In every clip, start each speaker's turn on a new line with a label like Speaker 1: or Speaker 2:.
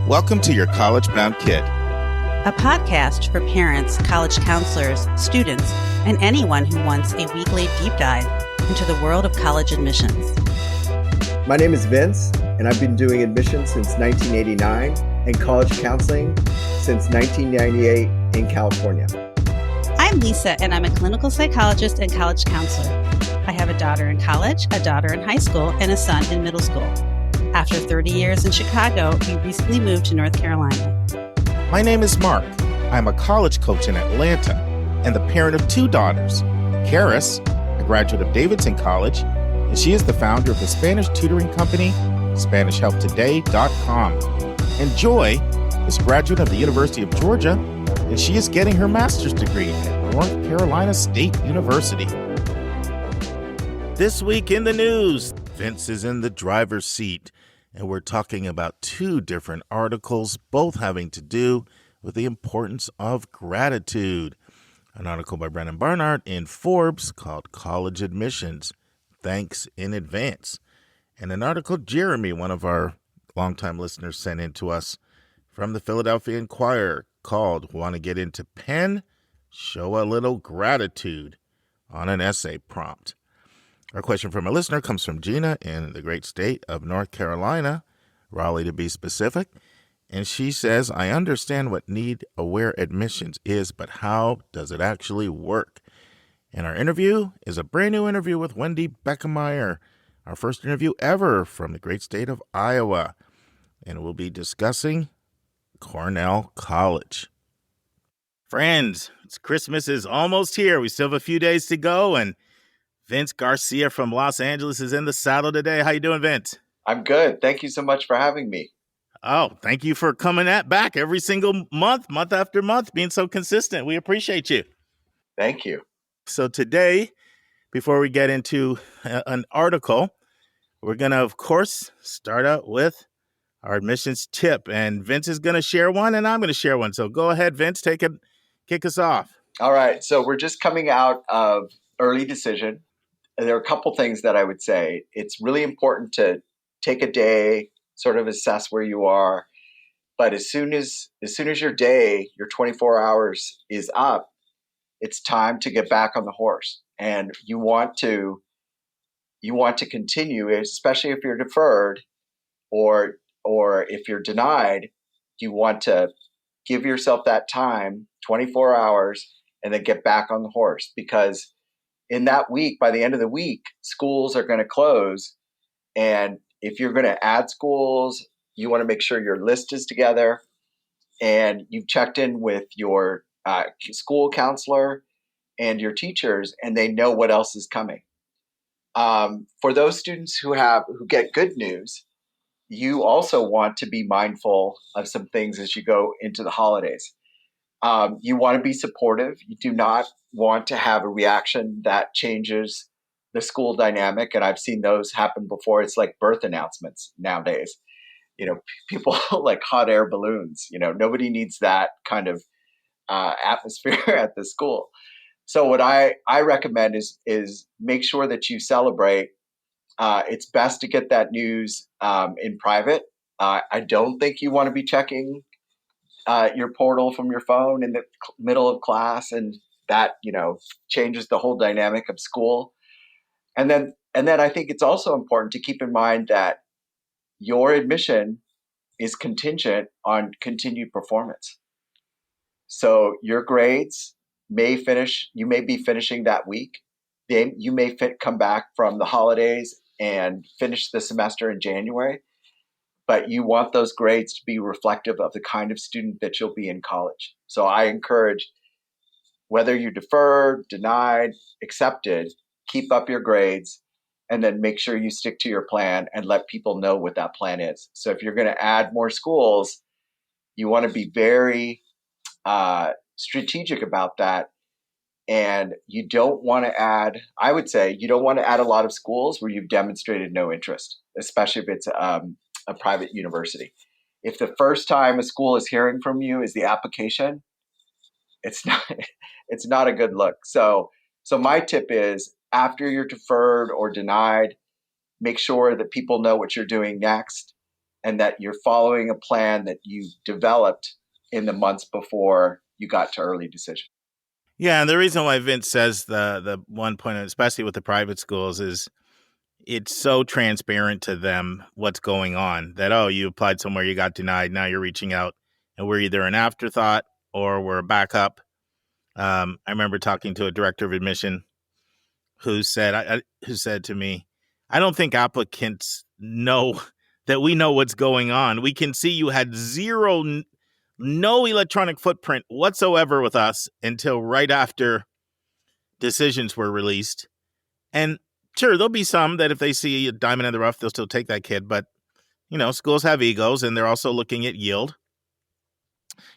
Speaker 1: Welcome to Your College Bound Kid,
Speaker 2: a podcast for parents, college counselors, students, and anyone who wants a weekly deep dive into the world of college admissions.
Speaker 3: My name is Vince, and I've been doing admissions since 1989 and college counseling since 1998 in California.
Speaker 2: I'm Lisa, and I'm a clinical psychologist and college counselor. I have a daughter in college, a daughter in high school, and a son in middle school. After 30 years in Chicago, we recently moved to North Carolina.
Speaker 1: My name is Mark. I'm a college coach in Atlanta and the parent of two daughters. Karis, a graduate of Davidson College, and she is the founder of the Spanish tutoring company, SpanishHelpToday.com. And Joy is a graduate of the University of Georgia, and she is getting her master's degree at North Carolina State University. This week in the news, Vince is in the driver's seat, and we're talking about two different articles, both having to do with the importance of gratitude. An article by Brennan Barnard in Forbes called College Admissions, Thanks in Advance. And an article Jeremy, one of our longtime listeners, sent in to us from the Philadelphia Inquirer called Want to Get into Penn? Show a Little Gratitude, on an essay prompt. Our question from a listener comes from Gina in the great state of North Carolina, Raleigh to be specific. And she says, I understand what need-aware admissions is, but how does it actually work? And our interview is a brand new interview with Wendy Beckemeyer, our first interview ever from the great state of Iowa. And we'll be discussing Cornell College. Friends, Christmas is almost here. We still have a few days to go, and Vince Garcia from Los Angeles is in the saddle today. How you doing, Vince?
Speaker 3: I'm good. Thank you so much for having me.
Speaker 1: Oh, thank you for coming back every single month after month, being so consistent. We appreciate you.
Speaker 3: Thank you.
Speaker 1: So today, before we get into an article, we're going to, of course, start out with our admissions tip. And Vince is going to share one, and I'm going to share one. So go ahead, Vince, kick us off.
Speaker 3: All right. So we're just coming out of early decision. There are a couple things that I would say. It's really important to take a day, sort of assess where you are. But as soon as your day, your 24 hours is up, it's time to get back on the horse. And you want to continue, especially if you're deferred or if you're denied, you want to give yourself that time, 24 hours, and then get back on the horse. Because in that week, by the end of the week, schools are going to close. And if you're going to add schools, you want to make sure your list is together and you've checked in with your school counselor and your teachers, and they know what else is coming. For those students who get good news, you also want to be mindful of some things as you go into the holidays. You want to be supportive. You do not want to have a reaction that changes the school dynamic. And I've seen those happen before. It's like birth announcements nowadays. People like hot air balloons. Nobody needs that kind of atmosphere at the school. So what I recommend is make sure that you celebrate. It's best to get that news in private. I don't think you want to be checking your portal from your phone in the middle of class, and that changes the whole dynamic of school. And then I think it's also important to keep in mind that your admission is contingent on continued performance. So your grades may finish. You may be finishing that week. You may come back from the holidays and finish the semester in January. But you want those grades to be reflective of the kind of student that you'll be in college. So I encourage, whether you're deferred, denied, accepted, keep up your grades, and then make sure you stick to your plan and let people know what that plan is. So if you're going to add more schools, you want to be very strategic about that. And you don't want to add, I would say, you don't want to add a lot of schools where you've demonstrated no interest, especially if it's a private university. If the first time a school is hearing from you is the application, it's not a good look. So my tip is, after you're deferred or denied, make sure that people know what you're doing next, and that you're following a plan that you developed in the months before you got to early decision.
Speaker 1: Yeah, and the reason why Vince says the one point, especially with the private schools, is it's so transparent to them what's going on that, oh, you applied somewhere, you got denied, now you're reaching out, and we're either an afterthought or we're a backup. I remember talking to a director of admission who said to me, I don't think applicants know that we know what's going on. We can see you had no electronic footprint whatsoever with us until right after decisions were released. And sure, there'll be some that if they see a diamond in the rough, they'll still take that kid. But, schools have egos, and they're also looking at yield.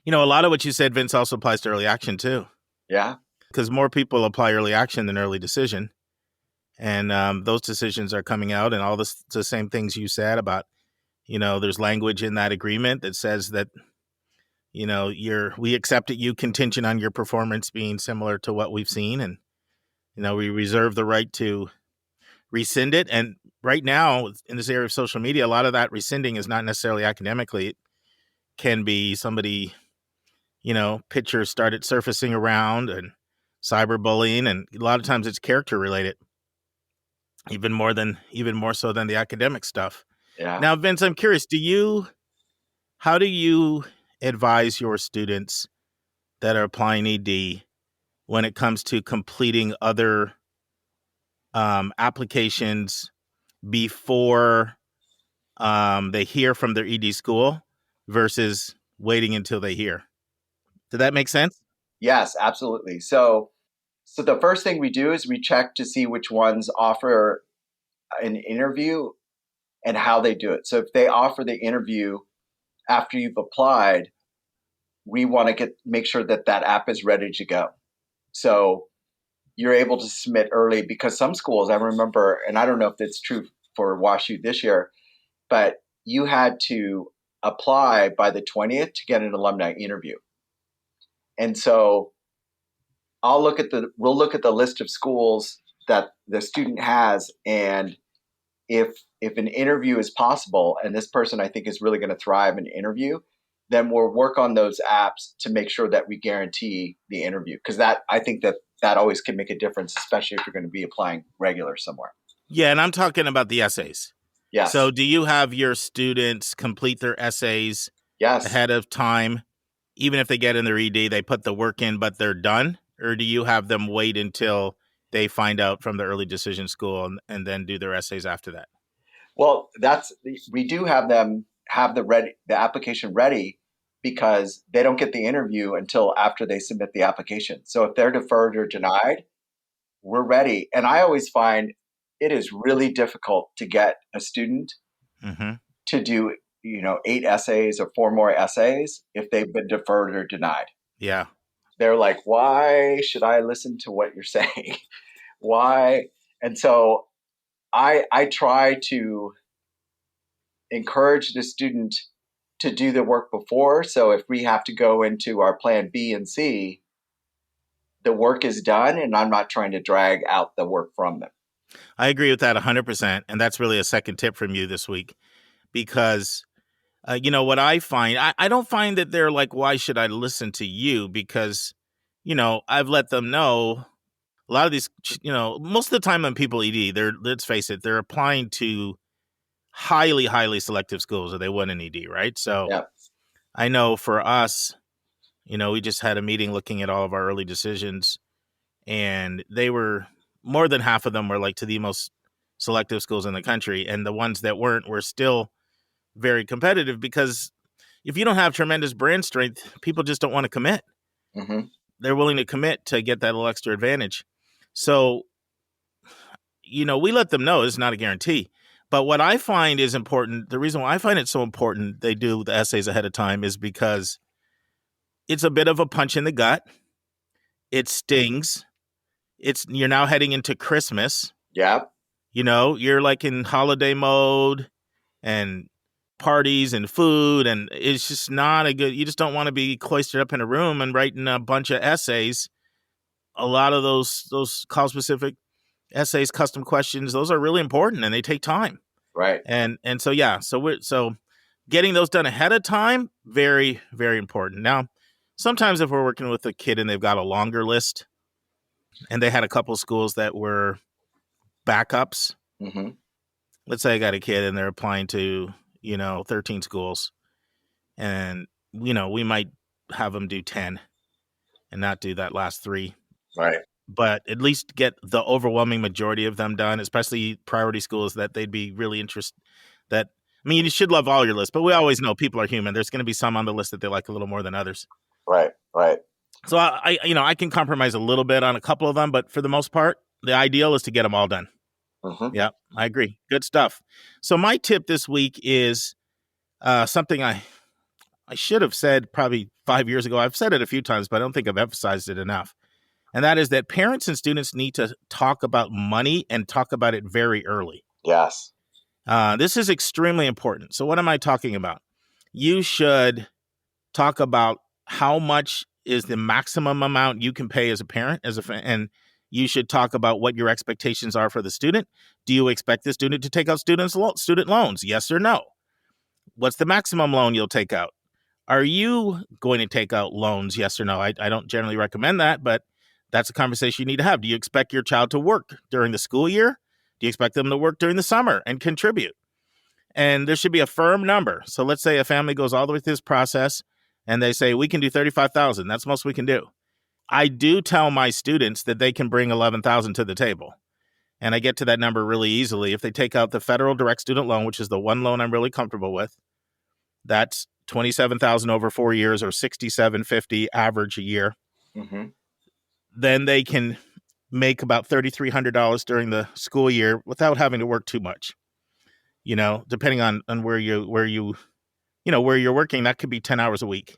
Speaker 1: A lot of what you said, Vince, also applies to early action, too.
Speaker 3: Yeah.
Speaker 1: Because more people apply early action than early decision. And those decisions are coming out, and all the same things you said about, there's language in that agreement that says that, we accepted you contingent on your performance being similar to what we've seen. And, we reserve the right to rescind it. And right now, in this area of social media, a lot of that rescinding is not necessarily academically. It can be somebody, pictures started surfacing around and cyberbullying. And a lot of times it's character related, even more so than the academic stuff.
Speaker 3: Yeah.
Speaker 1: Now, Vince, I'm curious, how do you advise your students that are applying ED when it comes to completing other applications before they hear from their ED school versus waiting until they hear? Did that make sense?
Speaker 3: Yes, absolutely. So the first thing we do is we check to see which ones offer an interview and how they do it. So if they offer the interview after you've applied, we want to make sure that app is ready to go. So you're able to submit early, because some schools, I remember, and I don't know if it's true for WashU this year, but you had to apply by the 20th to get an alumni interview. And so we'll look at the list of schools that the student has, and if an interview is possible, and this person I think is really going to thrive in an interview, then we'll work on those apps to make sure that we guarantee the interview. Because I think that always can make a difference, especially if you're going to be applying regular somewhere.
Speaker 1: Yeah, and I'm talking about the essays.
Speaker 3: Yes.
Speaker 1: So do you have your students complete their essays ahead of time? Even if they get in their ED, they put the work in, but they're done? Or do you have them wait until they find out from the early decision school and then do their essays after that?
Speaker 3: Well, we do have them have the application ready, because they don't get the interview until after they submit the application. So if they're deferred or denied, we're ready. And I always find it is really difficult to get a student to do, 8 essays or 4 more essays if they've been deferred or denied.
Speaker 1: Yeah.
Speaker 3: They're like, why should I listen to what you're saying? Why? And so I try to encourage the student to do the work before. So if we have to go into our plan B and C, the work is done, and I'm not trying to drag out the work from them.
Speaker 1: I agree with that 100%. And that's really a second tip from you this week, because, what I find, I don't find that they're like, why should I listen to you? Because, I've let them know a lot of these, most of the time when people ED, let's face it, they're applying to highly, highly selective schools, or they want an ED, right? So
Speaker 3: yeah.
Speaker 1: I know for us, we just had a meeting looking at all of our early decisions, and they were, more than half of them were like to the most selective schools in the country. And the ones that weren't were still very competitive, because if you don't have tremendous brand strength, people just don't want to commit.
Speaker 3: Mm-hmm.
Speaker 1: They're willing to commit to get that little extra advantage. So, we let them know it's not a guarantee. But what I find is important, the reason why I find it so important they do the essays ahead of time, is because it's a bit of a punch in the gut. It stings. You're now heading into Christmas.
Speaker 3: Yeah.
Speaker 1: You're like in holiday mode and parties and food, and it's just not you just don't want to be cloistered up in a room and writing a bunch of essays. A lot of those call specific essays, custom questions, those are really important, and they take time.
Speaker 3: Right.
Speaker 1: And so, yeah, so getting those done ahead of time, very, very important. Now, sometimes if we're working with a kid and they've got a longer list and they had a couple schools that were backups,
Speaker 3: Mm-hmm.
Speaker 1: let's say I got a kid and they're applying to, 13 schools, and, we might have them do 10 and not do that last 3.
Speaker 3: Right.
Speaker 1: But at least get the overwhelming majority of them done, especially priority schools that they'd be really interested. You should love all your lists, but we always know people are human. There's going to be some on the list that they like a little more than others.
Speaker 3: Right.
Speaker 1: So I can compromise a little bit on a couple of them, but for the most part, the ideal is to get them all done.
Speaker 3: Mm-hmm.
Speaker 1: Yeah, I agree. Good stuff. So my tip this week is something I should have said probably 5 years ago. I've said it a few times, but I don't think I've emphasized it enough. And that is that parents and students need to talk about money and talk about it very early.
Speaker 3: Yes.
Speaker 1: This is extremely important. So what am I talking about? You should talk about how much is the maximum amount you can pay as a parent, and you should talk about what your expectations are for the student. Do you expect the student to take out student loans? Yes or no? What's the maximum loan you'll take out? Are you going to take out loans? Yes or no? I don't generally recommend that, but that's a conversation you need to have. Do you expect your child to work during the school year? Do you expect them to work during the summer and contribute? And there should be a firm number. So let's say a family goes all the way through this process and they say, we can do $35,000. That's most we can do. I do tell my students that they can bring $11,000 to the table. And I get to that number really easily. If they take out the federal direct student loan, which is the one loan I'm really comfortable with, that's $27,000 over 4 years, or $6,750 average a year.
Speaker 3: Mm-hmm. Then
Speaker 1: they can make about $3,300 during the school year without having to work too much. Depending on where you're working, that could be 10 hours a week.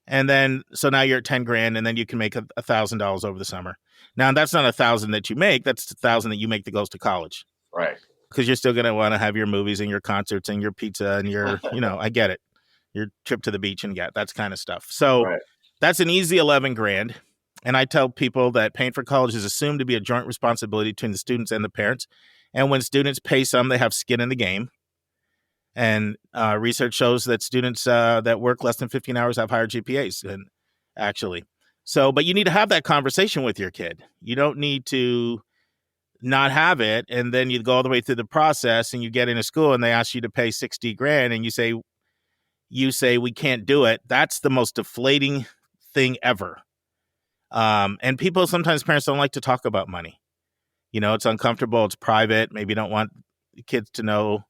Speaker 1: And then, so now you're at 10 grand, and then you can make $1,000 over the summer. Now that's not $1,000 that you make. That's $1,000 that you make that goes to college.
Speaker 3: Right.
Speaker 1: Because you're still going to want to have your movies and your concerts and your pizza and your, I get it. Your trip to the beach and that kind of stuff. So That's an easy 11 grand. And I tell people that paying for college is assumed to be a joint responsibility between the students and the parents. And when students pay some, they have skin in the game. And research shows that students that work less than 15 hours have higher GPAs, and actually. So, but you need to have that conversation with your kid. You don't need to not have it. And then you go all the way through the process and you get into school and they ask you to pay 60 grand and you say, we can't do it. That's the most deflating thing ever. And sometimes parents don't like to talk about money. It's uncomfortable. It's private. Maybe you don't want kids to know,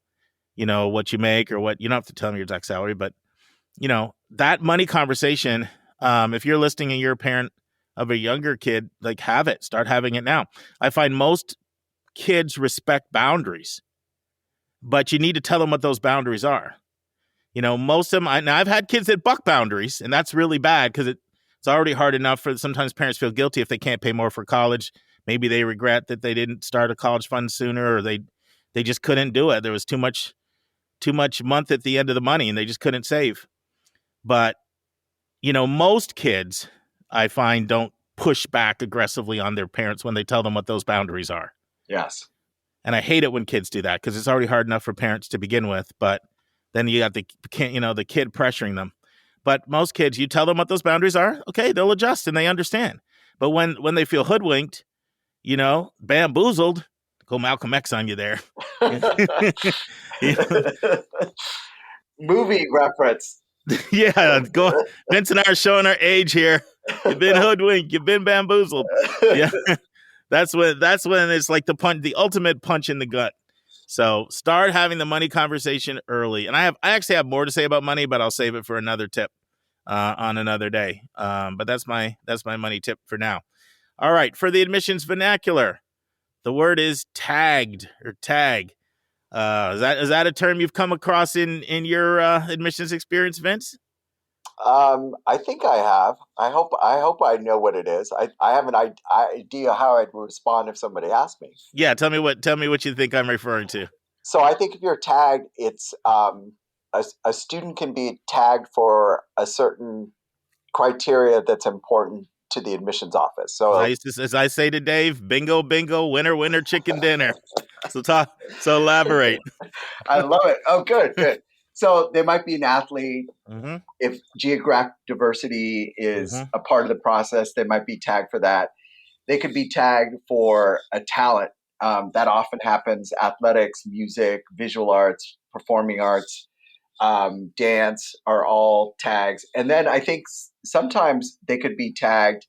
Speaker 1: what you make or what, you don't have to tell them your exact salary, but that money conversation, if you're listening and you're a parent of a younger kid, start having it now. I find most kids respect boundaries, but you need to tell them what those boundaries are. Most of them, I've had kids that buck boundaries, and that's really bad because it's already hard enough for sometimes parents feel guilty if they can't pay more for college. Maybe they regret that they didn't start a college fund sooner, or they just couldn't do it. There was too much month at the end of the money and they just couldn't save. But, most kids I find don't push back aggressively on their parents when they tell them what those boundaries are.
Speaker 3: Yes.
Speaker 1: And I hate it when kids do that because it's already hard enough for parents to begin with, but then you got the kid pressuring them. But most kids, you tell them what those boundaries are, okay, they'll adjust and they understand. But when they feel hoodwinked, bamboozled, go Malcolm X on you there.
Speaker 3: Movie reference.
Speaker 1: Yeah, Vince and I are showing our age here. You've been hoodwinked. You've been bamboozled. Yeah, that's when it's like the ultimate punch in the gut. So start having the money conversation early. And I actually have more to say about money, but I'll save it for another tip on another day. But that's my money tip for now. All right, for the admissions vernacular, the word is tagged or tag. Is that a term you've come across in your admissions experience, Vince?
Speaker 3: I think I have. I hope I know what it is. I have an idea how I'd respond if somebody asked me.
Speaker 1: Yeah, tell me what you think I'm referring to.
Speaker 3: So I think if you're tagged, it's a student can be tagged for a certain criteria that's important to the admissions office. So
Speaker 1: as I say to Dave, bingo, bingo, winner, winner, chicken dinner. So elaborate.
Speaker 3: I love it. Oh, good. So they might be an athlete.
Speaker 1: Mm-hmm.
Speaker 3: If geographic diversity is
Speaker 1: Mm-hmm.
Speaker 3: a part of the process, they might be tagged for that. They could be tagged for a talent. That often happens: athletics, music, visual arts, performing arts, dance are all tags. And then I think sometimes they could be tagged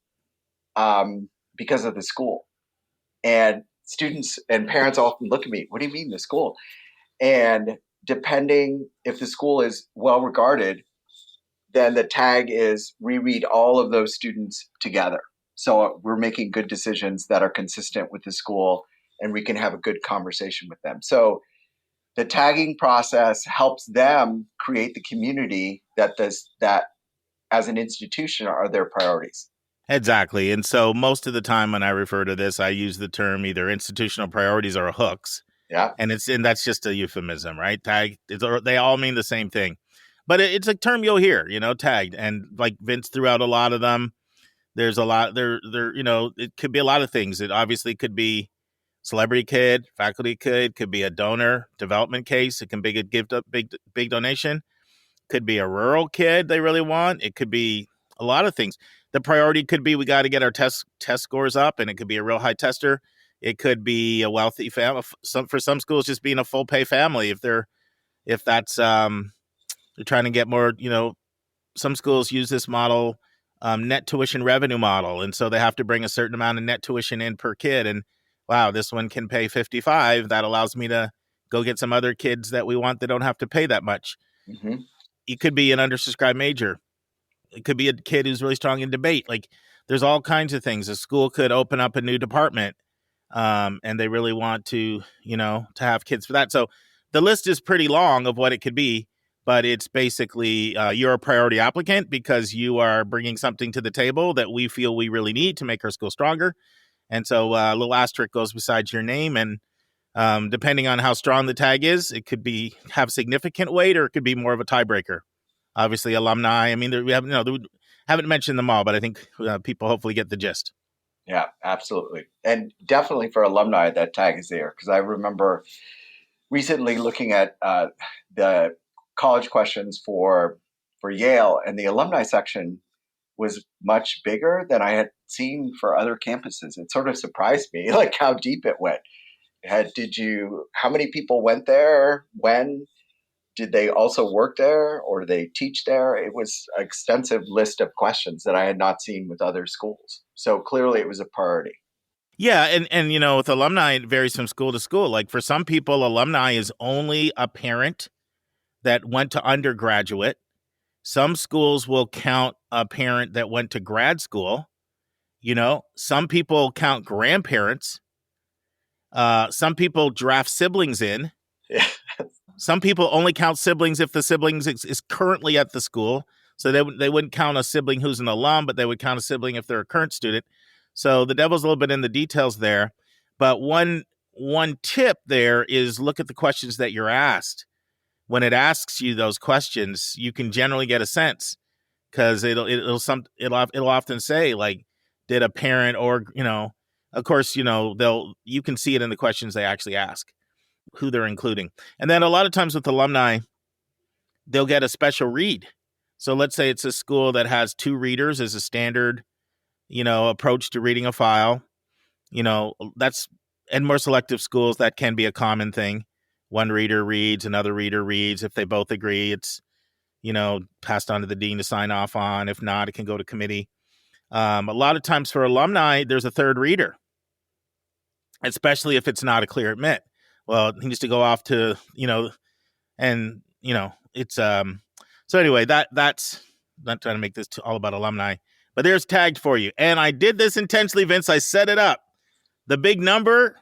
Speaker 3: because of the school. And students and parents often look at me, what do you mean the school? And depending if the school is well regarded, then the tag is reread all of those students together. So we're making good decisions that are consistent with the school and we can have a good conversation with them. So the tagging process helps them create the community that as an institution are their priorities.
Speaker 1: Exactly. And so most of the time when I refer to this, I use the term either institutional priorities or hooks.
Speaker 3: Yeah.
Speaker 1: And that's just a euphemism, right? Tag, they all mean the same thing. But it's a term you'll hear, tagged. And like Vince threw out a lot of them. There's a lot there, it could be a lot of things. It obviously could be celebrity kid, faculty kid, could be a donor development case. It can be a gift, big donation. Could be a rural kid they really want. It could be a lot of things. The priority could be we got to get our test scores up, and it could be a real high tester. It could be a wealthy family. For some schools, just being a full pay family. If that's they're trying to get more. Some schools use this model, net tuition revenue model, and so they have to bring a certain amount of net tuition in per kid. And wow, this one can pay 55. That allows me to go get some other kids that we want that don't have to pay that much.
Speaker 3: Mm-hmm.
Speaker 1: It could be an undersubscribed major. It could be a kid who's really strong in debate. Like there's all kinds of things. A school could open up a new department, and they really want to have kids for that. So the list is pretty long of what it could be, but it's basically you're a priority applicant because you are bringing something to the table that we feel we really need to make our school stronger. And so a little asterisk goes beside your name, and depending on how strong the tag is, it could have significant weight or it could be more of a tiebreaker. Obviously, alumni. I mean, we haven't mentioned them all, but I think people hopefully get the gist.
Speaker 3: Yeah, absolutely. And definitely for alumni, that tag is there. Because I remember recently looking at the college questions for Yale, and the alumni section was much bigger than I had seen for other campuses. It sort of surprised me, like how deep it went. How many people went there? When? Did they also work there or do they teach there? It was an extensive list of questions that I had not seen with other schools. So clearly it was a priority.
Speaker 1: Yeah. And with alumni, it varies from school to school. Like for some people, alumni is only a parent that went to undergraduate. Some schools will count a parent that went to grad school. Some people count grandparents. Some people draft siblings in.
Speaker 3: Yeah.
Speaker 1: Some people only count siblings if the siblings is currently at the school. So they wouldn't count a sibling who's an alum, but they would count a sibling if they're a current student. So the devil's a little bit in the details there. But one tip there is look at the questions that you're asked. When it asks you those questions, you can generally get a sense because it'll often say like, did a parent or of course you can see it in the questions they actually ask, who they're including. And then a lot of times with alumni, they'll get a special read. So let's say it's a school that has 2 readers as a standard, approach to reading a file. That's, and more selective schools, that can be a common thing. One reader reads, another reader reads. If they both agree, it's, passed on to the dean to sign off on. If not, it can go to committee. A lot of times for alumni, there's a 3rd reader, especially if it's not a clear admit. Well, he needs to go off to, it's, so anyway, that's not trying to make this all about alumni, but there's tagged for you. And I did this intentionally, Vince. I set it up. The big number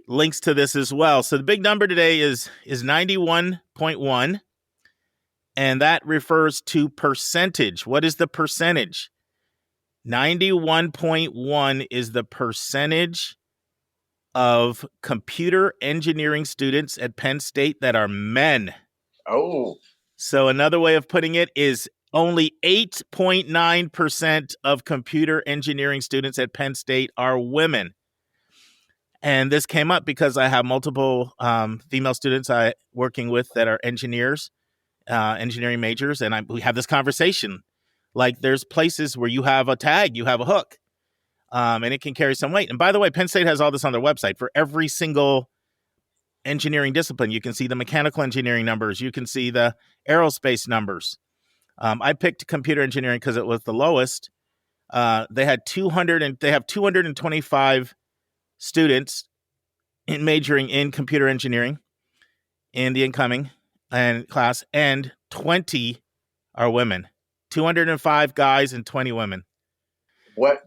Speaker 1: links to this as well. So the big number today is 91.1, and that refers to percentage. What is the percentage? 91.1 is the percentage of computer engineering students at Penn State that are men.
Speaker 3: Oh.
Speaker 1: So another way of putting it is only 8.9% of computer engineering students at Penn State are women. And this came up because I have multiple female students I'm working with that are engineers. engineering majors, and we have this conversation. Like, there's places where you have a tag, you have a hook, and it can carry some weight. And by the way, Penn State has all this on their website for every single engineering discipline. You can see the mechanical engineering numbers. You can see the aerospace numbers. I picked computer engineering because it was the lowest. They have 225 students in majoring in computer engineering in the incoming and class, and 20 are women. 205 guys and 20 women.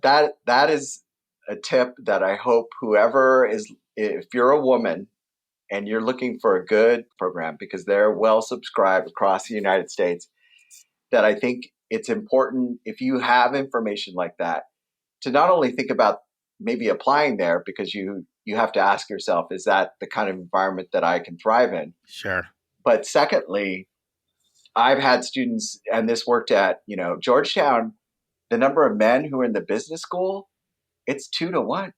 Speaker 3: That is a tip that I hope whoever is, if you're a woman and you're looking for a good program, because they're well subscribed across the United States, that I think it's important, if you have information like that, to not only think about maybe applying there, because you have to ask yourself, is that the kind of environment that I can thrive in?
Speaker 1: Sure.
Speaker 3: But secondly, I've had students, and this worked at, Georgetown, the number of men who are in the business school, it's 2-1.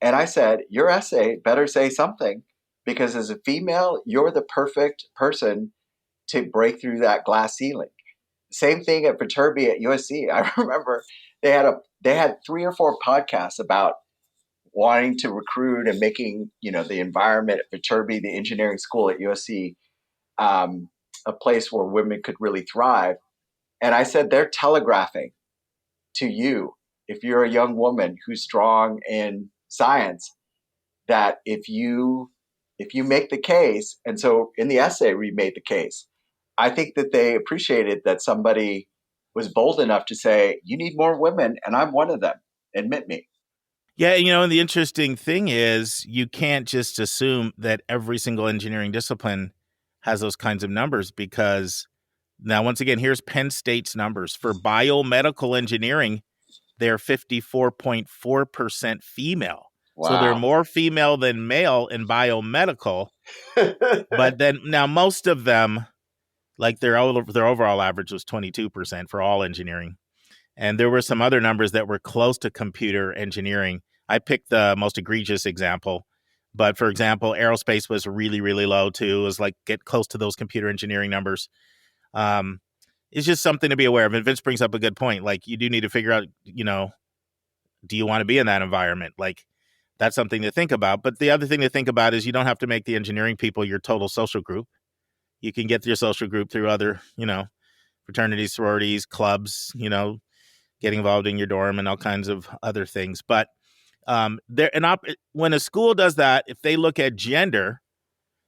Speaker 3: And I said, your essay better say something, because as a female, you're the perfect person to break through that glass ceiling. Same thing at Viterbi at USC. I remember they had 3 or 4 podcasts about wanting to recruit and making, the environment at Viterbi, the engineering school at USC, a place where women could really thrive. And I said, they're telegraphing to you, if you're a young woman who's strong in science, that if you make the case, and so in the essay we made the case, I think that they appreciated that somebody was bold enough to say, you need more women, and I'm one of them. Admit me.
Speaker 1: Yeah, and the interesting thing is, you can't just assume that every single engineering discipline has those kinds of numbers, because now, once again, here's Penn State's numbers. For biomedical engineering, they're 54.4% female. Wow. So they're more female than male in biomedical. But then now most of them, like their overall average was 22% for all engineering. And there were some other numbers that were close to computer engineering. I picked the most egregious example. But for example, aerospace was really, really low too. It was like get close to those computer engineering numbers. It's just something to be aware of. And Vince brings up a good point. Like, you do need to figure out, do you want to be in that environment? Like, that's something to think about. But the other thing to think about is you don't have to make the engineering people your total social group. You can get your social group through other, fraternities, sororities, clubs, getting involved in your dorm and all kinds of other things. But when a school does that, if they look at gender,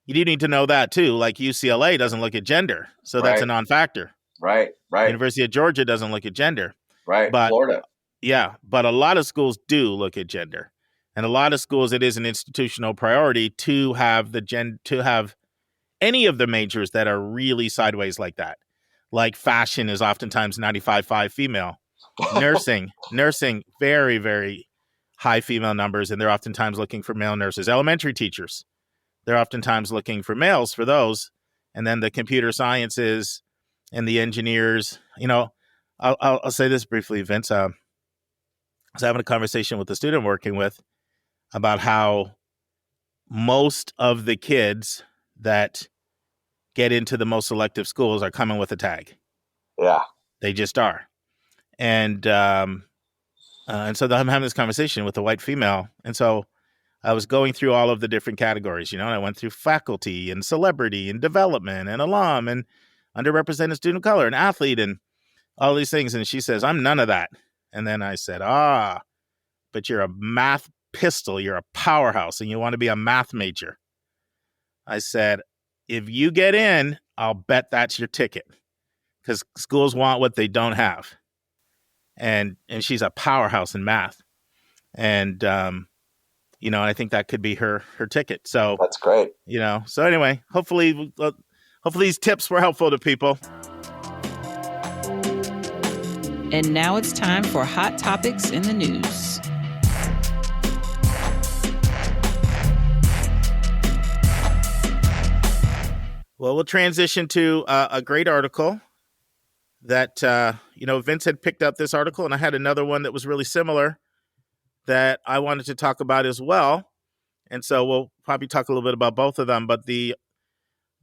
Speaker 1: you do need to know that too. Like UCLA doesn't look at gender, so that's a non-factor.
Speaker 3: Right.
Speaker 1: University of Georgia doesn't look at gender.
Speaker 3: Right.
Speaker 1: But
Speaker 3: Florida.
Speaker 1: Yeah, but a lot of schools do look at gender, and a lot of schools, it is an institutional priority to have any of the majors that are really sideways like that. Like fashion is oftentimes 95.5 female. Nursing, very, very high female numbers, and they're oftentimes looking for male nurses. Elementary teachers, they're oftentimes looking for males for those. And then the computer sciences and the engineers, I'll say this briefly, Vince. I was having a conversation with the student I'm working with about how most of the kids that get into the most selective schools are coming with a tag.
Speaker 3: Yeah.
Speaker 1: They just are. And so I'm having this conversation with a white female. And so I was going through all of the different categories, and I went through faculty and celebrity and development and alum and underrepresented student of color and athlete and all these things. And she says, I'm none of that. And then I said, but you're a math pistol. You're a powerhouse and you want to be a math major. I said, if you get in, I'll bet that's your ticket, because schools want what they don't have. And she's a powerhouse in math. And, I think that could be her ticket. So
Speaker 3: that's great.
Speaker 1: So anyway, hopefully these tips were helpful to people.
Speaker 4: And now it's time for Hot Topics in the News.
Speaker 1: Well, we'll transition to a great article that, Vince had picked up this article, and I had another one that was really similar that I wanted to talk about as well. And so we'll probably talk a little bit about both of them. But the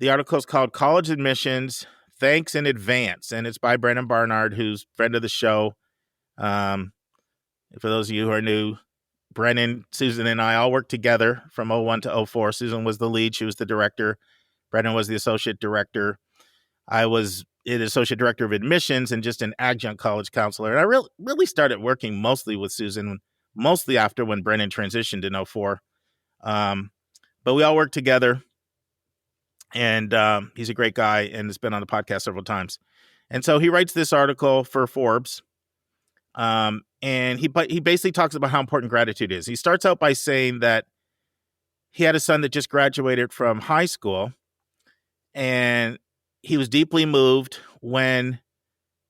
Speaker 1: article is called College Admissions, Thanks in Advance. And it's by Brennan Barnard, who's friend of the show. For those of you who are new, Brennan, Susan, and I all worked together from 01 to 04. Susan was the lead. She was the director. Brennan was the associate director. I was the associate director of admissions and just an adjunct college counselor. And I really started working mostly with Susan, mostly after when Brennan transitioned in 04. But we all worked together. And he's a great guy and has been on the podcast several times. And so he writes this article for Forbes. And he basically talks about how important gratitude is. He starts out by saying that he had a son that just graduated from high school, and he was deeply moved when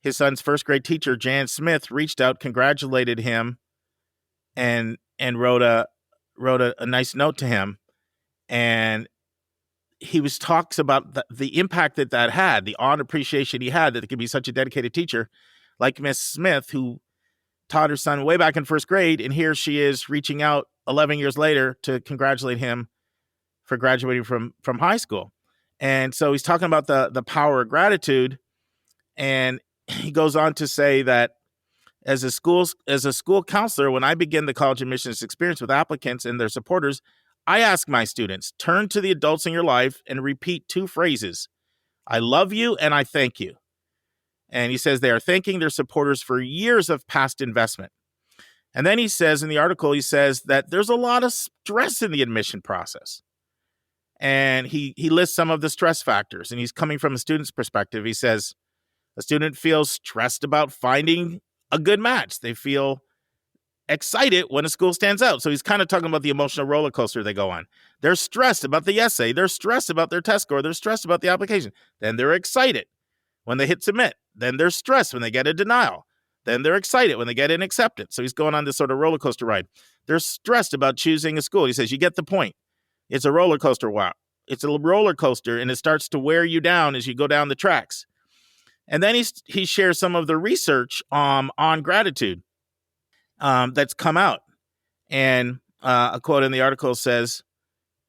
Speaker 1: his son's first grade teacher, Jan Smith, reached out, congratulated him, and wrote a nice note to him. And he talks about the impact that had, the awe and appreciation he had that it could be such a dedicated teacher like Miss Smith, who taught her son way back in first grade, and here she is reaching out 11 years later to congratulate him for graduating from high school. And so he's talking about the power of gratitude, and he goes on to say that as a school counselor, when I begin the college admissions experience with applicants and their supporters, I ask my students, turn to the adults in your life and repeat 2 phrases. I love you and I thank you. And he says they are thanking their supporters for years of past investment. And then he says in the article, he says that there's a lot of stress in the admission process. And he lists some of the stress factors, and he's coming from a student's perspective. He says a student feels stressed about finding a good match. They feel excited when a school stands out. So he's kind of talking about the emotional roller coaster they go on. They're stressed about the essay. They're stressed about their test score. They're stressed about the application. Then they're excited when they hit submit. Then they're stressed when they get a denial. Then they're excited when they get an acceptance. So he's going on this sort of roller coaster ride. They're stressed about choosing a school. He says, you get the point. It's a roller coaster. Wow. It's a roller coaster, and it starts to wear you down as you go down the tracks. And then he shares some of the research on gratitude that's come out. And a quote in the article says,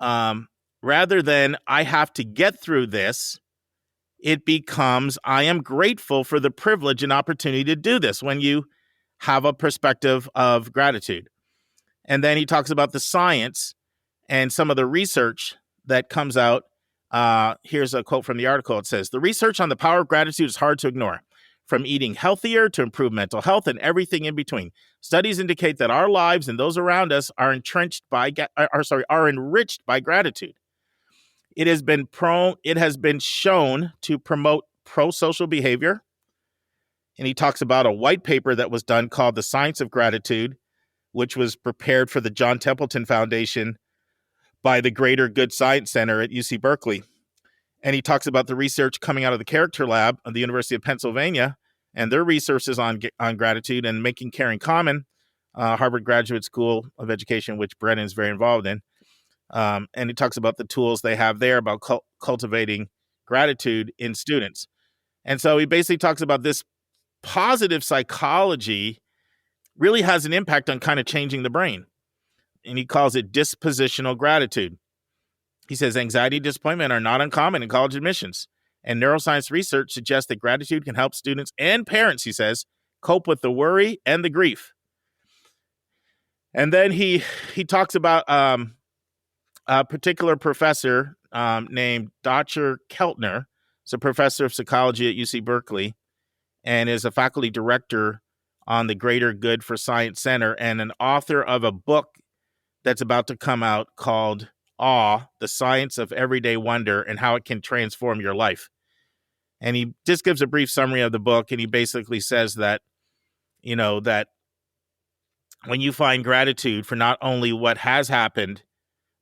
Speaker 1: rather than I have to get through this, it becomes I am grateful for the privilege and opportunity to do this when you have a perspective of gratitude. And then he talks about the science and some of the research that comes out. Here's a quote from the article. It says, the research on the power of gratitude is hard to ignore. From eating healthier to improve mental health and everything in between. Studies indicate that our lives and those around us are enriched by gratitude. It has been shown to promote pro-social behavior. And he talks about a white paper that was done called The Science of Gratitude, which was prepared for the John Templeton Foundation by the Greater Good Science Center at UC Berkeley. And he talks about the research coming out of the Character Lab of the University of Pennsylvania and their resources on gratitude and making caring common, Harvard Graduate School of Education, which Brennan is very involved in. And he talks about the tools they have there about cultivating gratitude in students. And so he basically talks about this positive psychology really has an impact on kind of changing the brain. And he calls it dispositional gratitude. He says anxiety and disappointment are not uncommon in college admissions. And neuroscience research suggests that gratitude can help students and parents, he says, cope with the worry and the grief. And then he talks about a particular professor named Dr. Keltner. He's a professor of psychology at UC Berkeley and is a faculty director on the Greater Good for Science Center and an author of a book that's about to come out called Awe, the Science of Everyday Wonder and How It Can Transform Your Life. And he just gives a brief summary of the book, and he basically says that, that when you find gratitude for not only what has happened,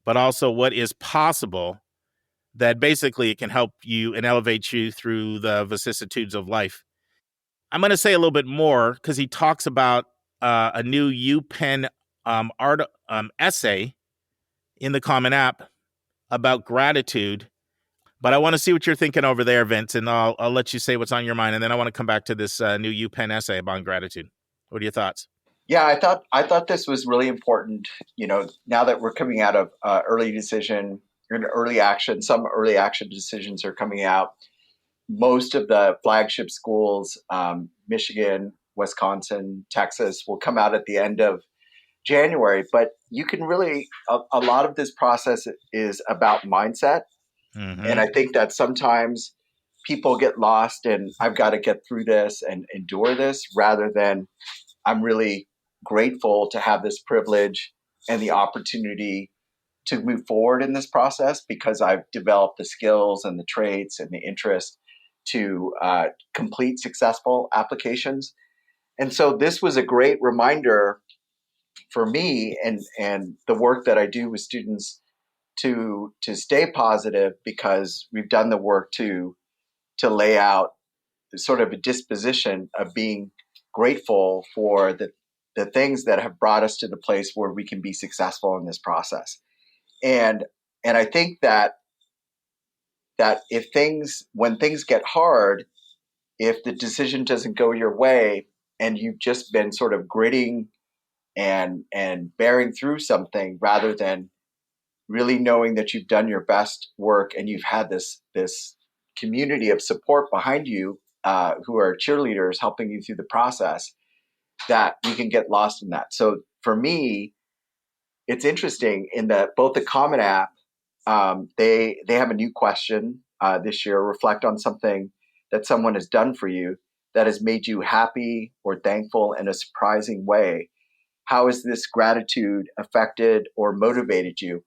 Speaker 1: but also what is possible, that basically it can help you and elevate you through the vicissitudes of life. I'm going to say a little bit more because he talks about a new UPenn essay in the Common App about gratitude. But I want to see what you're thinking over there, Vince, and I'll let you say what's on your mind, and then I want to come back to this new UPenn essay about gratitude. What are your thoughts?
Speaker 3: Yeah, I thought this was really important. Now that we're coming out of early decision and early action, some early action decisions are coming out. most of the flagship schools, Michigan, Wisconsin, Texas, will come out at the end of January. But you can really, a lot of this process is about mindset.
Speaker 1: Mm-hmm.
Speaker 3: And I think that sometimes people get lost in, I've got to get through this and endure this, rather than I'm really grateful to have this privilege and the opportunity to move forward in this process, because I've developed the skills and the traits and the interest to complete successful applications. And so this was a great reminder for me and the work that I do with students to stay positive, because we've done the work to lay out sort of a disposition of being grateful for the things that have brought us to the place where we can be successful in this process. And I think that when things get hard, if the decision doesn't go your way and you've just been sort of gritting and bearing through something, rather than really knowing that you've done your best work and you've had this community of support behind you, who are cheerleaders helping you through the process, that you can get lost in that. So for me, it's interesting in that both the Common App, they have a new question this year: reflect on something that someone has done for you that has made you happy or thankful in a surprising way. How has this gratitude affected or motivated you?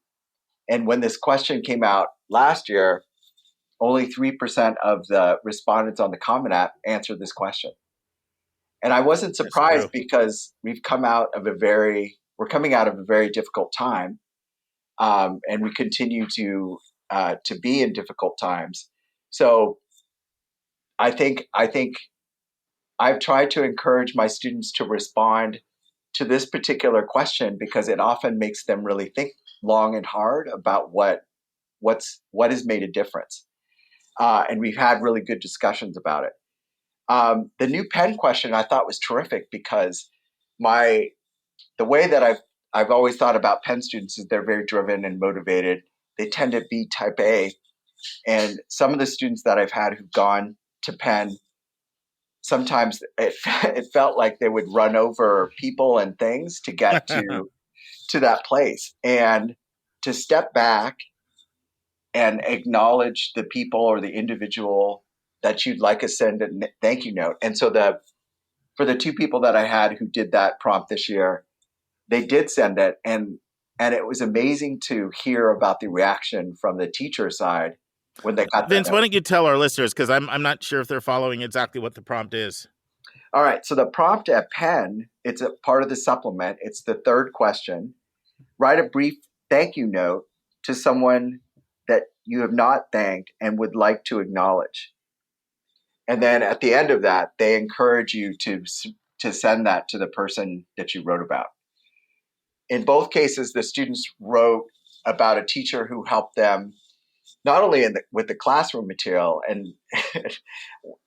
Speaker 3: And when this question came out last year, only 3% of the respondents on the Common App answered this question. And I wasn't surprised, because we're coming out of a very difficult time. And we continue to be in difficult times. So I think I've tried to encourage my students to respond to this particular question, because it often makes them really think long and hard about what has made a difference. And we've had really good discussions about it. The new Penn question I thought was terrific, because the way that I've always thought about Penn students is they're very driven and motivated. They tend to be type A. And some of the students that I've had who've gone to Penn, sometimes it felt like they would run over people and things to get to that place. And to step back and acknowledge the people or the individual that you'd like to send a thank you note. And so for the two people that I had who did that prompt this year, they did send it, and it was amazing to hear about the reaction from the teacher side when they got that.
Speaker 1: Vince, why don't you tell our listeners, because I'm not sure if they're following exactly what the prompt is.
Speaker 3: All right, so the prompt at Penn, it's a part of the supplement. It's the third question. Write a brief thank you note to someone that you have not thanked and would like to acknowledge. And then at the end of that, they encourage you to send that to the person that you wrote about. In both cases, the students wrote about a teacher who helped them not only with the classroom material, and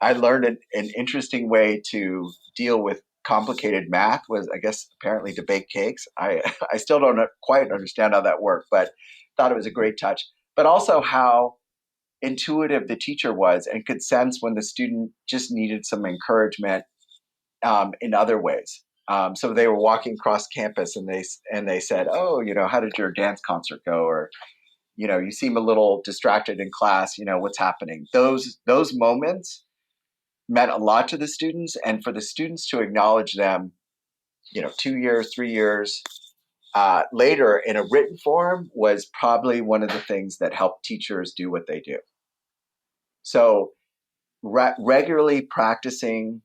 Speaker 3: I learned an interesting way to deal with complicated math was, I guess, apparently to bake cakes. I still don't quite understand how that worked, but thought it was a great touch. But also how intuitive the teacher was and could sense when the student just needed some encouragement in other ways. So they were walking across campus and they said, "Oh, how did your dance concert go?" Or, "You seem a little distracted in class. What's happening?" Those moments meant a lot to the students, and for the students to acknowledge them, 2 years, 3 years later in a written form was probably one of the things that helped teachers do what they do. So regularly practicing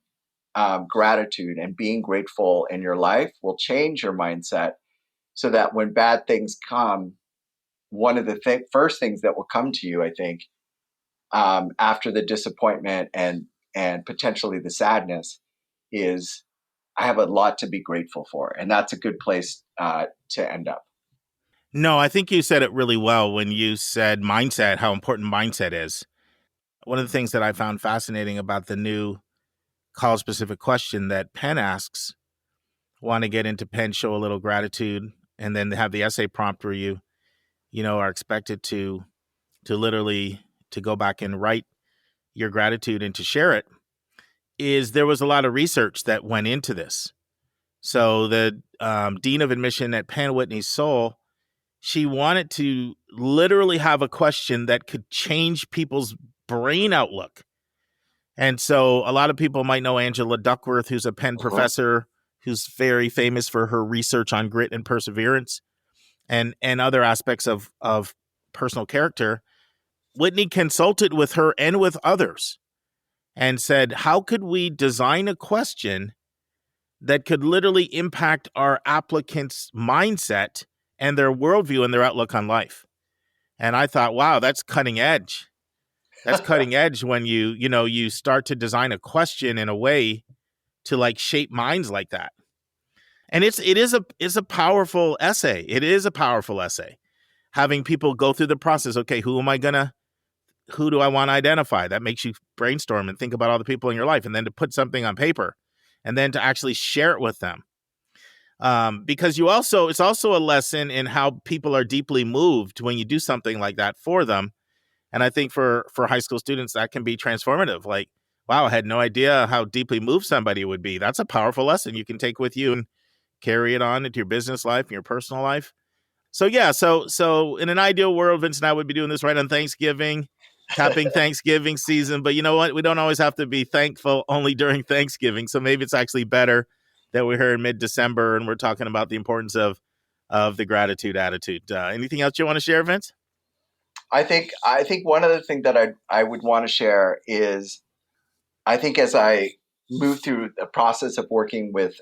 Speaker 3: gratitude and being grateful in your life will change your mindset, so that when bad things come, one of the first things that will come to you, I think, after the disappointment and potentially the sadness, is I have a lot to be grateful for. And that's a good place to end up.
Speaker 1: No, I think you said it really well when you said mindset, how important mindset is. One of the things that I found fascinating about the new college-specific question that Penn asks, want to get into Penn, show a little gratitude, and then have the essay prompt where you are expected to literally to go back and write, your gratitude and to share it, is there was a lot of research that went into this. So the dean of admission at Penn, Whitney Soul, she wanted to literally have a question that could change people's brain outlook. And so a lot of people might know Angela Duckworth, who's a Penn professor, who's very famous for her research on grit and perseverance and other aspects of personal character. Whitney consulted with her and with others and said, how could we design a question that could literally impact our applicants' mindset and their worldview and their outlook on life? And I thought, wow, that's cutting edge. That's cutting edge when you start to design a question in a way to like shape minds like that. And it is a powerful essay. It is a powerful essay. Having people go through the process. Okay, who do I want to identify? That makes you brainstorm and think about all the people in your life, and then to put something on paper and then to actually share it with them. Because it's also a lesson in how people are deeply moved when you do something like that for them. And I think for high school students, that can be transformative. Like, wow, I had no idea how deeply moved somebody would be. That's a powerful lesson you can take with you and carry it on into your business life and your personal life. So yeah, so in an ideal world, Vince and I would be doing this right on Thanksgiving, capping Thanksgiving season. But you know what? We don't always have to be thankful only during Thanksgiving. So maybe it's actually better that we're here in mid-December and we're talking about the importance of the gratitude attitude. Anything else you want to share, Vince?
Speaker 3: I think one other thing that I would want to share is, I think as I move through the process of working with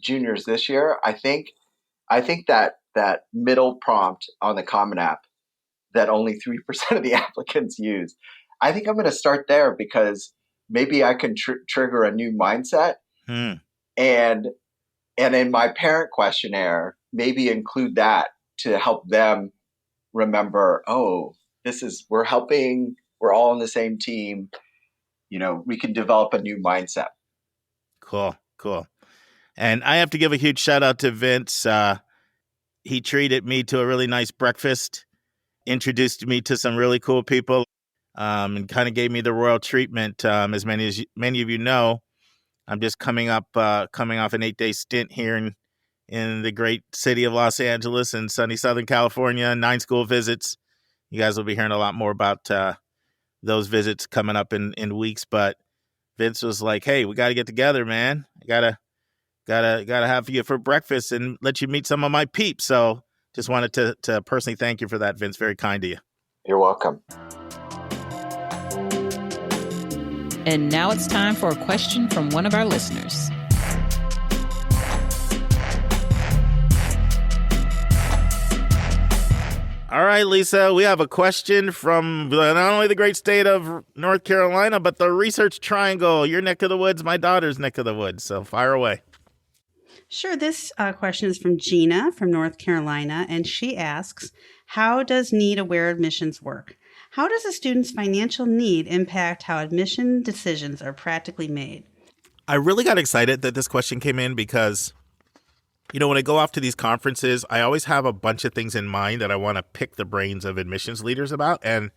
Speaker 3: juniors this year, I think that middle prompt on the Common App that only 3% of the applicants use, I think I'm going to start there because maybe I can trigger a new mindset. And in my parent questionnaire, maybe include that to help them remember, we're helping, we're all on the same team. We can develop a new mindset.
Speaker 1: Cool. And I have to give a huge shout out to Vince. He treated me to a really nice breakfast, introduced me to some really cool people, and kind of gave me the royal treatment. As many of you know, I'm just coming off an 8-day stint here in the great city of Los Angeles and sunny Southern California, 9 school visits. You guys will be hearing a lot more about those visits coming up in weeks. But Vince was like, "Hey, we got to get together, man. I gotta have you for breakfast and let you meet some of my peeps." So just wanted to personally thank you for that, Vince. Very kind to you.
Speaker 3: You're welcome.
Speaker 4: And now it's time for a question from one of our listeners.
Speaker 1: All right, Lisa, we have a question from not only the great state of North Carolina, but the Research Triangle, your neck of the woods, my daughter's neck of the woods. So fire away.
Speaker 2: Sure. This question is from Gina from North Carolina, and she asks, how does need-aware admissions work? How does a student's financial need impact how admission decisions are practically made?
Speaker 1: I really got excited that this question came in because, when I go off to these conferences, I always have a bunch of things in mind that I want to pick the brains of admissions leaders about. And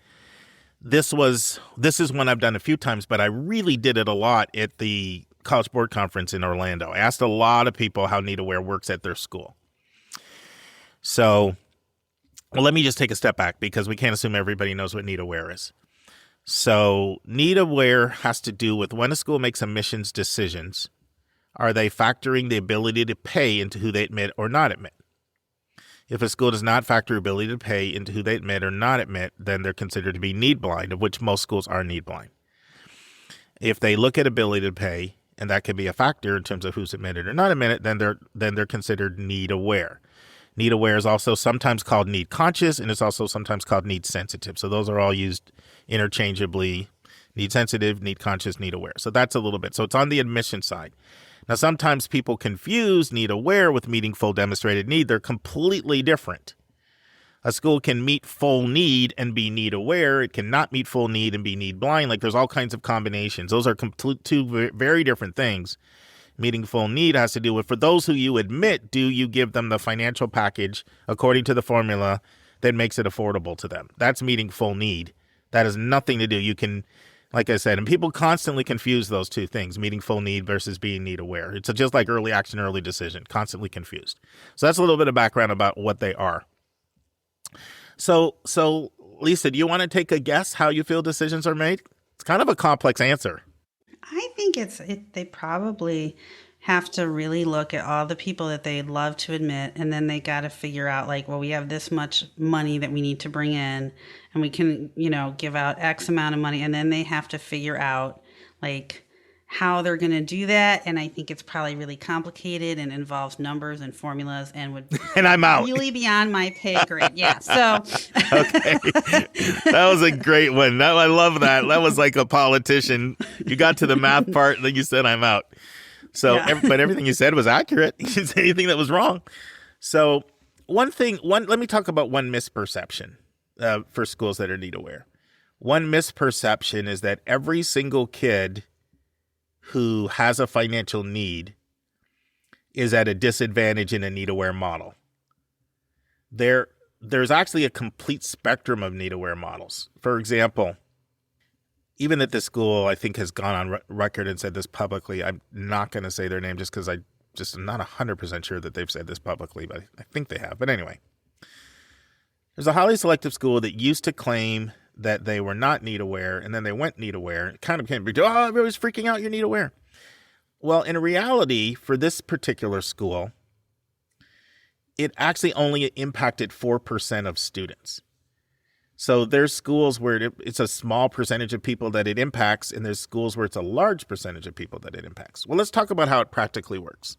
Speaker 1: this is one I've done a few times, but I really did it a lot at the College Board Conference in Orlando. I asked a lot of people how need-aware works at their school. So, let me just take a step back because we can't assume everybody knows what need-aware is. So, need-aware has to do with when a school makes admissions decisions, are they factoring the ability to pay into who they admit or not admit? If a school does not factor ability to pay into who they admit or not admit, then they're considered to be need blind, of which most schools are need blind. If they look at ability to pay, and that can be a factor in terms of who's admitted or not admitted, then they're considered need aware. Need aware is also sometimes called need conscious, and it's also sometimes called need sensitive. So those are all used interchangeably: need sensitive, need conscious, need aware. So that's a little bit. So it's on the admission side. Now, sometimes people confuse need aware with meeting full demonstrated need. They're completely different. A school can meet full need and be need aware. It cannot meet full need and be need blind. Like, there's all kinds of combinations. Those are two very different things. Meeting full need has to do with, for those who you admit, do you give them the financial package according to the formula that makes it affordable to them? That's meeting full need. That has nothing to do. Like I said, and people constantly confuse those two things, meeting full need versus being need aware. It's just like early action, early decision, constantly confused. So that's a little bit of background about what they are. So Lisa, do you want to take a guess how you feel decisions are made? It's kind of a complex answer.
Speaker 2: I think they probably have to really look at all the people that they'd love to admit, and then they got to figure out like, well, we have this much money that we need to bring in, and we can, give out X amount of money, and then they have to figure out like how they're going to do that. And I think it's probably really complicated and involves numbers and formulas and would
Speaker 1: and I'm out.
Speaker 2: Really beyond my pay grade. Yeah. So
Speaker 1: okay, that was a great one. I love that. That was like a politician. You got to the math part, and then you said I'm out. So, yeah. But everything you said was accurate. You didn't say anything that was wrong. So let me talk about one misperception for schools that are need aware. One misperception is that every single kid who has a financial need is at a disadvantage in a need aware model. There's actually a complete spectrum of need aware models. For example, even at this school, I think has gone on record and said this publicly. I'm not going to say their name just because I just am not 100% sure that they've said this publicly, but I think they have. But anyway, there's a highly selective school that used to claim that they were not need aware, and then they went need aware. It kind of became, everybody's freaking out, you're need aware. Well, in reality, for this particular school, it actually only impacted 4% of students. So there's schools where it's a small percentage of people that it impacts, and there's schools where it's a large percentage of people that it impacts. Well, let's talk about how it practically works.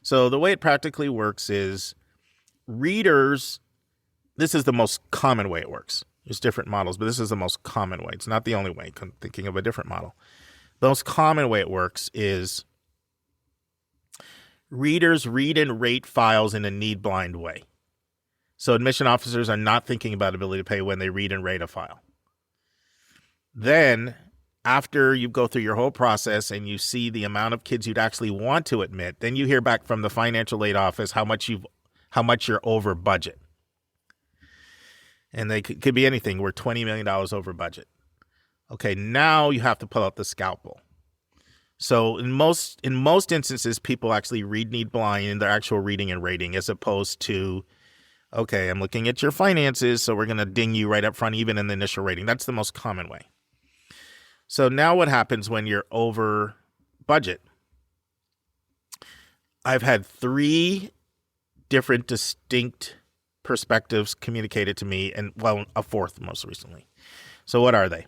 Speaker 1: So the way it practically works is readers, this is the most common way it works. There's different models, but this is the most common way. It's not the only way. I'm thinking of a different model. The most common way it works is readers read and rate files in a need blind way. So admission officers are not thinking about ability to pay when they read and rate a file. Then, after you go through your whole process and you see the amount of kids you'd actually want to admit, then you hear back from the financial aid office how much you're over budget. And they could be anything. We're $20 million over budget. Okay, now you have to pull out the scalpel. So in most instances, people actually read need blind in their actual reading and rating, as opposed to, okay, I'm looking at your finances, so we're going to ding you right up front, even in the initial rating. That's the most common way. So now what happens when you're over budget? I've had 3 different distinct perspectives communicated to me, and well, a 4th most recently. So what are they?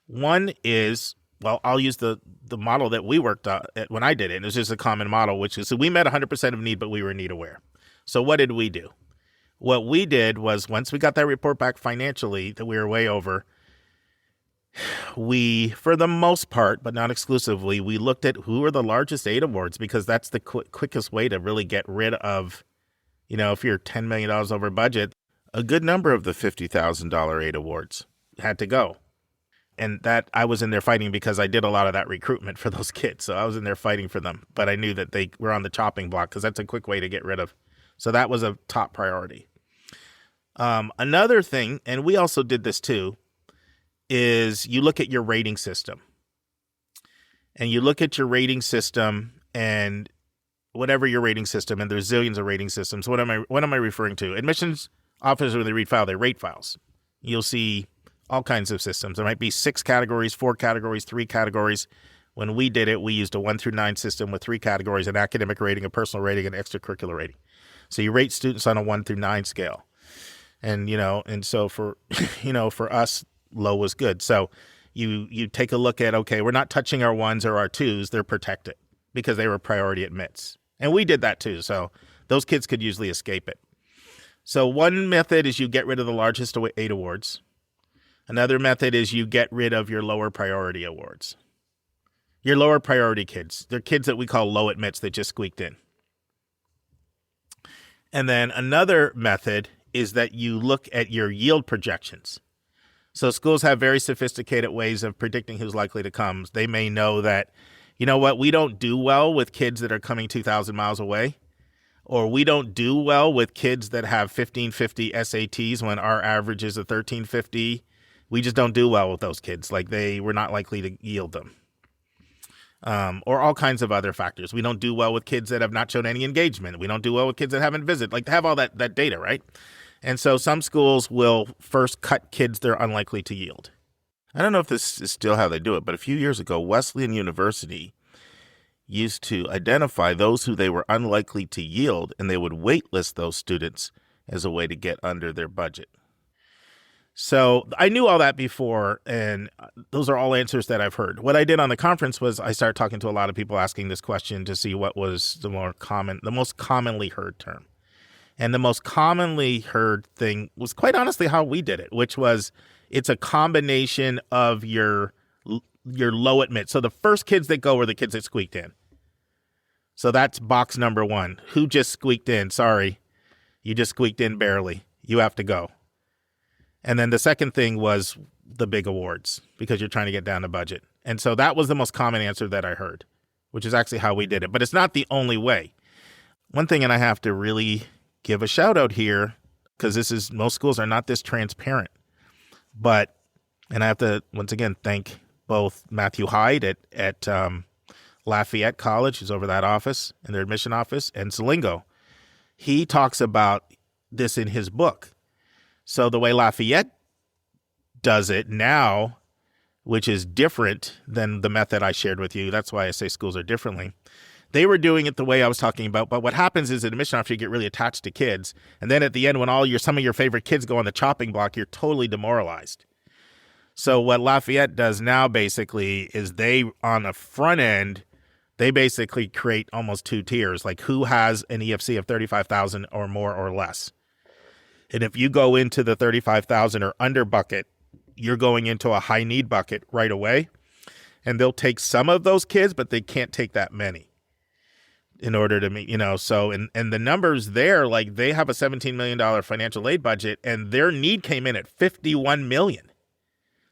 Speaker 1: One is, well, I'll use the model that we worked at when I did it. It was just a common model, which is, so we met 100% of need, but we were need aware. So what did we do? What we did was, once we got that report back financially that we were way over, we, for the most part, but not exclusively, we looked at who are the largest aid awards, because that's the quickest way to really get rid of, if you're $10 million over budget, a good number of the $50,000 aid awards had to go. And that I was in there fighting because I did a lot of that recruitment for those kids. So I was in there fighting for them, but I knew that they were on the chopping block because that's a quick way to get rid of. So that was a top priority. Another thing, and we also did this too, is you look at your rating system. And you look at your rating system, and whatever your rating system, and there's zillions of rating systems. What am I referring to? Admissions officers, when they read file, they rate files. You'll see all kinds of systems. There might be 6 categories, 4 categories, 3 categories. When we did it, we used a 1 through 9 system with 3 categories: an academic rating, a personal rating, and extracurricular rating. So you rate students on a 1 through 9 scale. And, and so for, for us, low was good. So you take a look at, okay, we're not touching our 1s or our 2s. They're protected because they were priority admits. And we did that too. So those kids could usually escape it. So one method is you get rid of the largest aid awards. Another method is you get rid of your lower priority awards. Your lower priority kids. They're kids that we call low admits that just squeaked in. And then another method is that you look at your yield projections. So schools have very sophisticated ways of predicting who's likely to come. They may know that, we don't do well with kids that are coming 2,000 miles away, or we don't do well with kids that have 1550 SATs when our average is a 1350, we just don't do well with those kids. Like we're not likely to yield them. Or all kinds of other factors. We don't do well with kids that have not shown any engagement. We don't do well with kids that haven't visited. Like, to have all that data, right? And so some schools will first cut kids they're unlikely to yield. I don't know if this is still how they do it, but a few years ago, Wesleyan University used to identify those who they were unlikely to yield, and they would waitlist those students as a way to get under their budget. So I knew all that before, and those are all answers that I've heard. What I did on the conference was I started talking to a lot of people asking this question to see what was the most commonly heard term. And the most commonly heard thing was, quite honestly, how we did it, which was it's a combination of your low admit. So the first kids that go were the kids that squeaked in. So that's box number one. Who just squeaked in? Sorry, you just squeaked in barely. You have to go. And then the second thing was the big awards, because you're trying to get down the budget. And so that was the most common answer that I heard, which is actually how we did it. But it's not the only way. One thing, and I have to really give a shout out here, because most schools are not this transparent. And I have to, once again, thank both Matthew Hyde at Lafayette College, who's over that office, in their admission office, and Salingo. He talks about this in his book. So the way Lafayette does it now, which is different than the method I shared with you, that's why I say schools are differently. They were doing it the way I was talking about, but what happens is at admission office, you get really attached to kids. And then at the end, when some of your favorite kids go on the chopping block, you're totally demoralized. So what Lafayette does now basically is on the front end, they basically create almost two tiers, like who has an EFC of 35,000 or more or less. And if you go into the 35,000 or under bucket, you're going into a high need bucket right away. And they'll take some of those kids, but they can't take that many in order to meet, so, and the numbers there, like they have a $17 million financial aid budget, and their need came in at $51 million.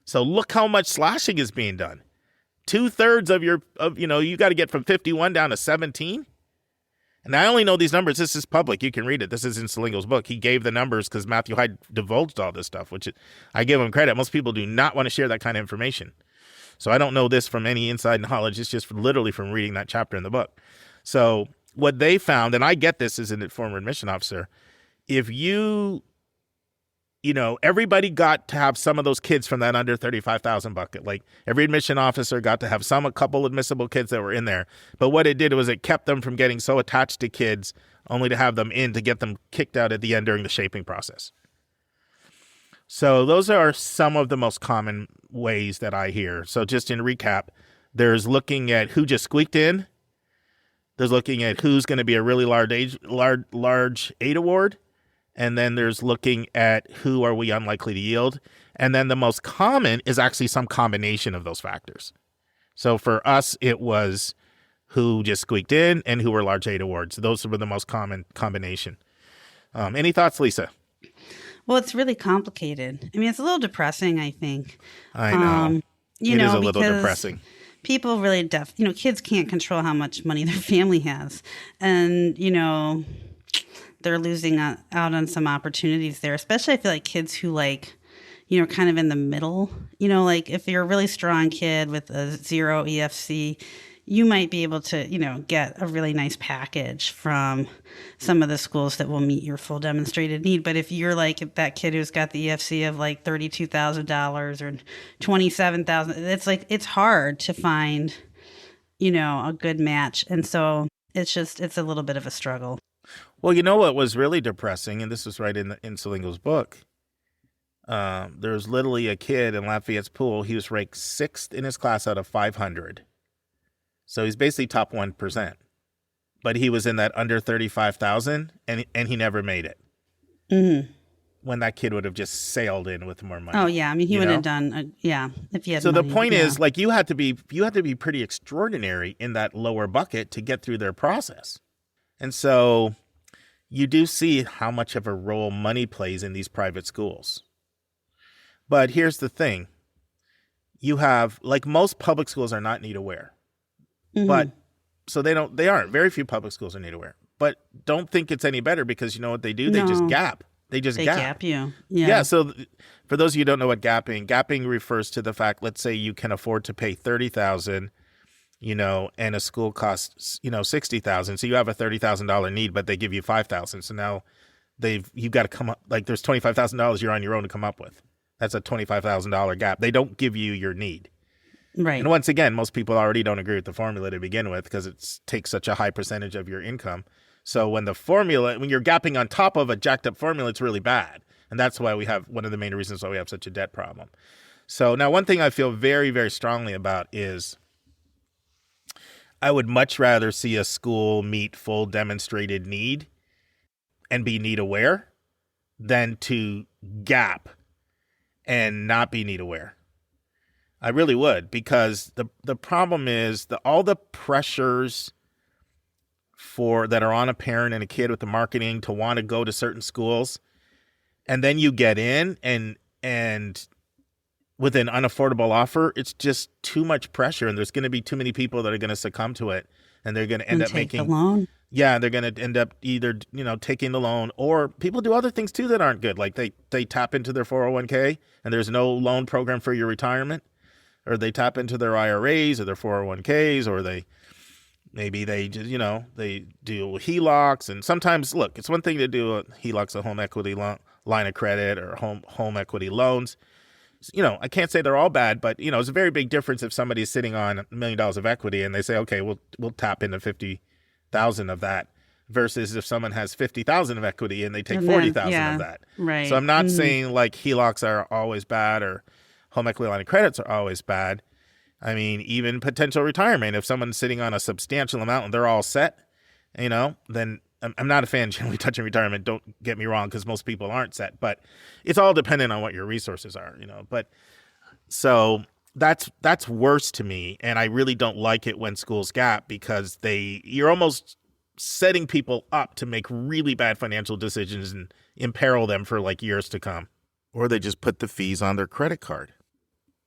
Speaker 1: So look how much slashing is being done. 2/3 you got to get from 51 down to 17. And I only know these numbers. This is public. You can read it. This is in Salingo's book. He gave the numbers because Matthew Hyde divulged all this stuff, which I give him credit. Most people do not want to share that kind of information. So I don't know this from any inside knowledge. It's just literally from reading that chapter in the book. So what they found, and I get this as a former admission officer, if everybody got to have some of those kids from that under 35,000 bucket. Like every admission officer got to have a couple admissible kids that were in there. But what it did was it kept them from getting so attached to kids, only to have them in to get them kicked out at the end during the shaping process. So those are some of the most common ways that I hear. So just in recap, there's looking at who just squeaked in. There's looking at who's going to be a really large aid award. And then there's looking at who are we unlikely to yield. And then the most common is actually some combination of those factors. So for us, it was who just squeaked in and who were large aid awards. Those were the most common combination. Any thoughts, Lisa?
Speaker 2: Well, it's really complicated. I mean, it's a little depressing, I think.
Speaker 1: I know. It is a little depressing.
Speaker 2: People really kids can't control how much money their family has. And, they're losing out on some opportunities there, especially I feel like kids who kind of in the middle, like if you're a really strong kid with a 0 EFC, you might be able to, get a really nice package from some of the schools that will meet your full demonstrated need. But if you're like that kid who's got the EFC of like $32,000 or $27,000, it's hard to find, a good match. And so it's a little bit of a struggle.
Speaker 1: Well, you know what was really depressing, and this was right in Salingo's book. There was literally a kid in Lafayette's pool. He was ranked 6th in his class out of 500. So he's basically top 1%. But he was in that under 35,000, and he never made it. Mm-hmm. When that kid would have just sailed in with more money.
Speaker 2: Oh yeah, I mean he would have done if he had.
Speaker 1: So
Speaker 2: money,
Speaker 1: the point is, like you had to be pretty extraordinary in that lower bucket to get through their process, and so you do see how much of a role money plays in these private schools. But here's the thing. You have, like most public schools are not need aware. Mm-hmm. But so they aren't. Very few public schools are need aware. But don't think it's any better because you know what they do? They just gap. They just
Speaker 2: They
Speaker 1: gap.
Speaker 2: gap you.
Speaker 1: Yeah. So for those of you who don't know what gapping refers to the fact, let's say you can afford to pay $30,000, and a school costs, $60,000. So you have a $30,000 need, but they give you $5,000. So now you've got to come up, like there's $25,000 you're on your own to come up with. That's a $25,000 gap. They don't give you your need.
Speaker 2: Right.
Speaker 1: And once again, most people already don't agree with the formula to begin with because it takes such a high percentage of your income. So when you're gapping on top of a jacked up formula, it's really bad. And that's why we have one of the main reasons why we have such a debt problem. So now one thing I feel very, very strongly about is I would much rather see a school meet full demonstrated need and be need aware than to gap and not be need aware. I really would, because the problem is all the pressures that are on a parent and a kid with the marketing to want to go to certain schools, and then you get in and with an unaffordable offer, it's just too much pressure, and there's going to be too many people that are going to succumb to it, and they're going to end up making
Speaker 2: the loan.
Speaker 1: Yeah, they're going to end up either taking the loan, or people do other things too that aren't good, like they tap into their 401k and there's no loan program for your retirement. Or they tap into their IRAs or their 401ks, or they just, they do HELOCs. And sometimes, look, it's one thing to do a HELOCs, a home equity line of credit, or home equity loans. I can't say they're all bad, but, it's a very big difference if somebody's sitting on $1 million of equity and they say, okay, we'll tap into 50,000 of that, versus if someone has 50,000 of equity and they take 40,000 of that.
Speaker 2: Right.
Speaker 1: So I'm not saying like HELOCs are always bad or home equity line of credits are always bad. I mean, even potential retirement, if someone's sitting on a substantial amount and they're all set, then I'm not a fan of generally touching retirement. Don't get me wrong, because most people aren't set, but it's all dependent on what your resources are, But so that's worse to me, and I really don't like it when schools gap, because you're almost setting people up to make really bad financial decisions and imperil them for like years to come.
Speaker 5: Or they just put the fees on their credit card.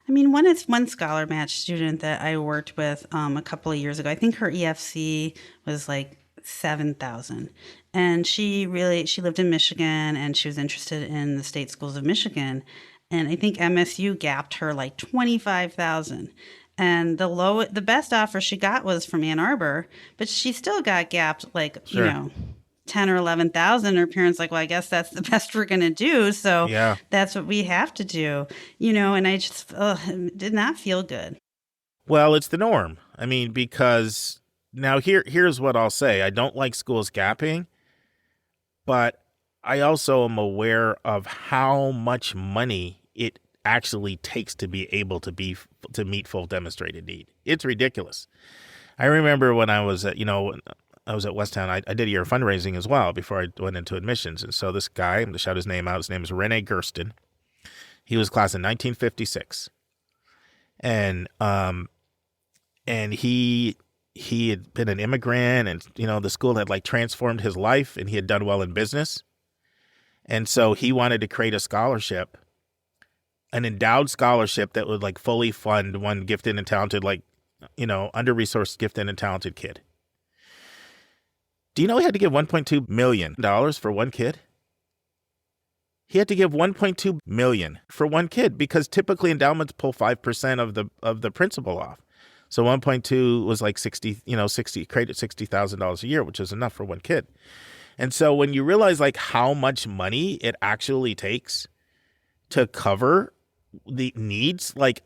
Speaker 2: I mean, one Scholar Match student that I worked with a couple of years ago, I think her EFC was like 7,000, and she lived in Michigan, and she was interested in the state schools of Michigan, and I think MSU gapped her like 25,000. And the best offer she got was from Ann Arbor, but she still got gapped like,
Speaker 1: Sure.
Speaker 2: 10 or 11,000. Her parents like, well, I guess that's the best we're going to do. So
Speaker 1: Yeah.
Speaker 2: That's what we have to do, and I just did not feel good.
Speaker 1: Well, it's the norm. I mean, because now here's what I'll say. I don't like schools gapping, but I also am aware of how much money it actually takes to be able to meet full demonstrated need. It's ridiculous. I remember when I was at Westtown, I did a year of fundraising as well before I went into admissions. And so this guy, I'm going to shout his name out. His name is Rene Gersten. He was class in 1956. And he had been an immigrant, and, the school had like transformed his life, and he had done well in business. And so he wanted to create a scholarship, an endowed scholarship that would like fully fund one gifted and talented, like, under-resourced gifted and talented kid. Do you know he had to give $1.2 million for one kid? He had to give $1.2 million for one kid, because typically endowments pull 5% of the principal off. So 1.2 was like 60 created $60,000 a year, which is enough for one kid. And so when you realize like how much money it actually takes to cover the needs, like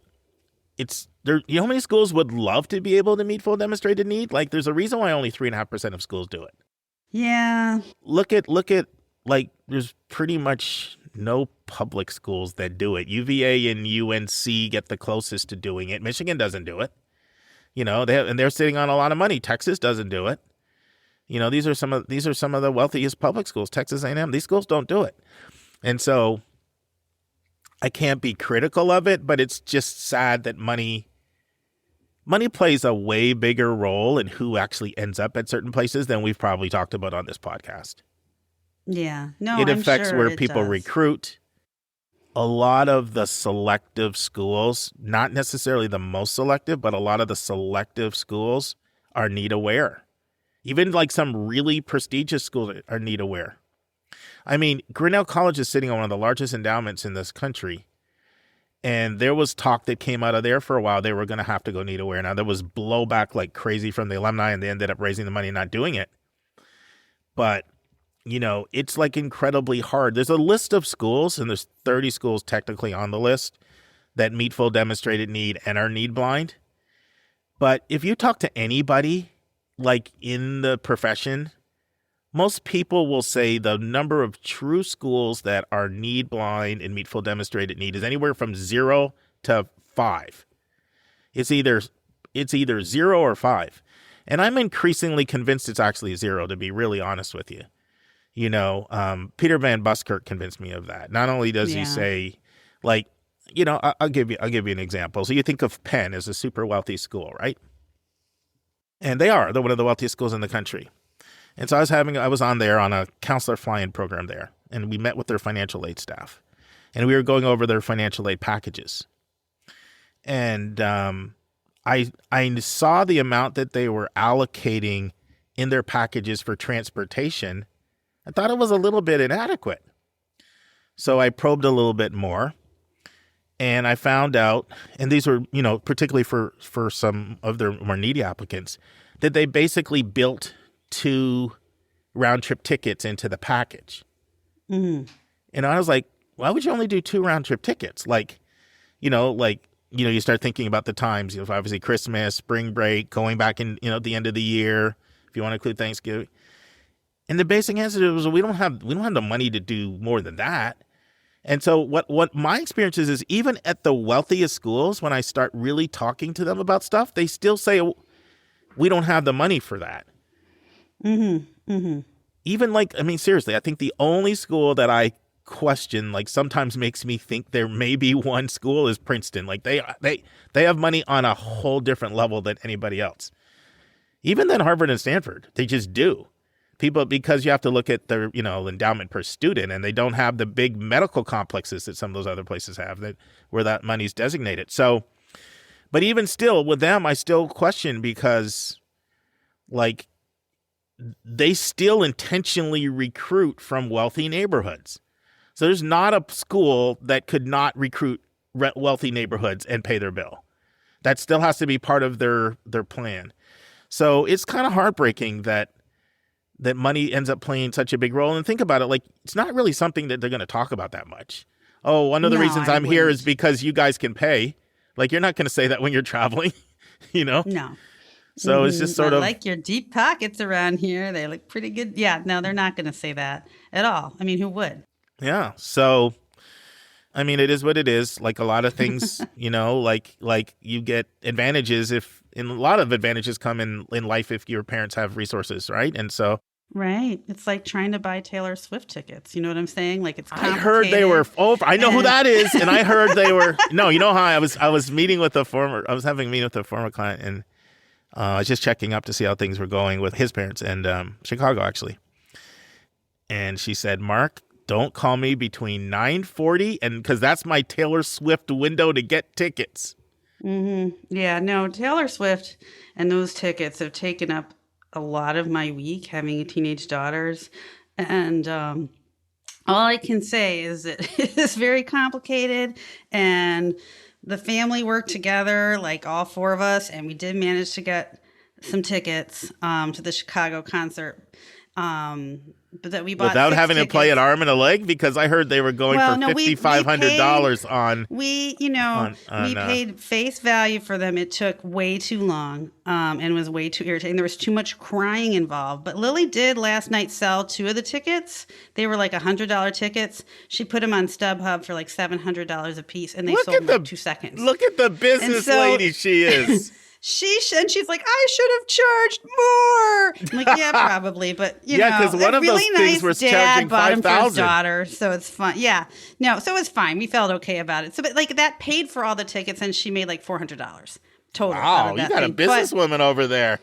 Speaker 1: it's there. You know how many schools would love to be able to meet full demonstrated need? Like there's a reason why only 3.5% of schools do it.
Speaker 2: Yeah.
Speaker 1: Look at like there's pretty much no public schools that do it. UVA and UNC get the closest to doing it. Michigan doesn't do it. They're sitting on a lot of money. Texas doesn't do it. These are some of the wealthiest public schools. Texas A&M. These schools don't do it. And so I can't be critical of it, but it's just sad that money plays a way bigger role in who actually ends up at certain places than we've probably talked about on this podcast.
Speaker 2: Yeah. No,
Speaker 1: it
Speaker 2: I'm
Speaker 1: affects
Speaker 2: sure
Speaker 1: where
Speaker 2: it
Speaker 1: people
Speaker 2: does.
Speaker 1: recruit. A lot of the selective schools, not necessarily the most selective, but a lot of the selective schools are need aware. Even like some really prestigious schools are need aware. I mean, Cornell College is sitting on one of the largest endowments in this country. And there was talk that came out of there for a while. They were going to have to go need aware. Now, there was blowback like crazy from the alumni, and they ended up raising the money and not doing it. But, you know, it's like incredibly hard. There's a list of schools, and there's 30 schools technically on the list that meet full demonstrated need and are need blind. But if you talk to anybody like in the profession, most people will say the number of true schools that are need blind and meet full demonstrated need is anywhere from 0 to 5. It's either 0 or 5. And I'm increasingly convinced it's actually 0, to be really honest with you. You know, Peter Van Buskirk convinced me of that. Not only does he say, like, you know, I'll give you an example. So you think of Penn as a super wealthy school, right? And they're one of the wealthiest schools in the country. And so I was on there on a counselor fly-in program there, and we met with their financial aid staff, and we were going over their financial aid packages. And I saw the amount that they were allocating in their packages for transportation. I thought it was a little bit inadequate. So I probed a little bit more, and I found out, and these were, you know, particularly for some of their more needy applicants, that they basically built 2 round-trip tickets into the package. And I was like, why would you only do 2 round-trip tickets? You start thinking about the times, obviously Christmas, spring break, going back in, at the end of the year, if you want to include Thanksgiving. And the basic answer was, we don't have the money to do more than that. And so what my experience is even at the wealthiest schools, when I start really talking to them about stuff, they still say, we don't have the money for that. Even seriously, I think the only school that I question, sometimes makes me think there may be one school is Princeton. They have money on a whole different level than anybody else. Even than Harvard and Stanford, they just do. Because you have to look at their, endowment per student, and they don't have the big medical complexes that some of those other places have where that money's designated. So, but even still with them, I still question because they still intentionally recruit from wealthy neighborhoods. So there's not a school that could not recruit wealthy neighborhoods and pay their bill. That still has to be part of their plan. So it's kind of heartbreaking that money ends up playing such a big role. And think about it, it's not really something that they're going to talk about that much. Oh, one of the reasons I'm here is because you guys can pay. You're not going to say that when you're traveling, No. So it's just sort of
Speaker 2: like your deep pockets around here. They look pretty good. Yeah, no, they're not going to say that at all. I mean, who would?
Speaker 1: Yeah. So, it is what it is. Like a lot of things, you get advantages and a lot of advantages come in life if your parents have resources, right? And so.
Speaker 2: Right. It's like trying to buy Taylor Swift tickets. You know what I'm saying? It's complicated.
Speaker 1: I heard they were, I know who that is. And I heard they were, no, you know how I was having a meeting with a former client, and I was just checking up to see how things were going with his parents in Chicago, actually. And she said, Mark, don't call me between 9:40 because that's my Taylor Swift window to get tickets.
Speaker 2: Yeah, no, Taylor Swift and those tickets have taken up a lot of my week, having teenage daughters. And all I can say is that it is very complicated, and the family worked together, all 4 of us, and we did manage to get some tickets to the Chicago concert. But that we bought
Speaker 1: without having
Speaker 2: tickets.
Speaker 1: To play an arm and a leg, because I heard they were going for $5,500 on.
Speaker 2: We paid face value for them. It took way too long, and was way too irritating. There was too much crying involved. But Lily did last night sell 2 of the tickets. They were $100 tickets. She put them on StubHub for $700 a piece, and they sold in 2 seconds.
Speaker 1: Look at the business lady she is.
Speaker 2: She's like, I should have charged more. I'm yeah, probably, but
Speaker 1: because one of
Speaker 2: really
Speaker 1: those things was charging $5,000
Speaker 2: for his daughter, so it's fun. Yeah, no, so it was fine. We felt okay about it. So, but that paid for all the tickets, and she made $400 total.
Speaker 1: Wow, you got a businesswoman over there.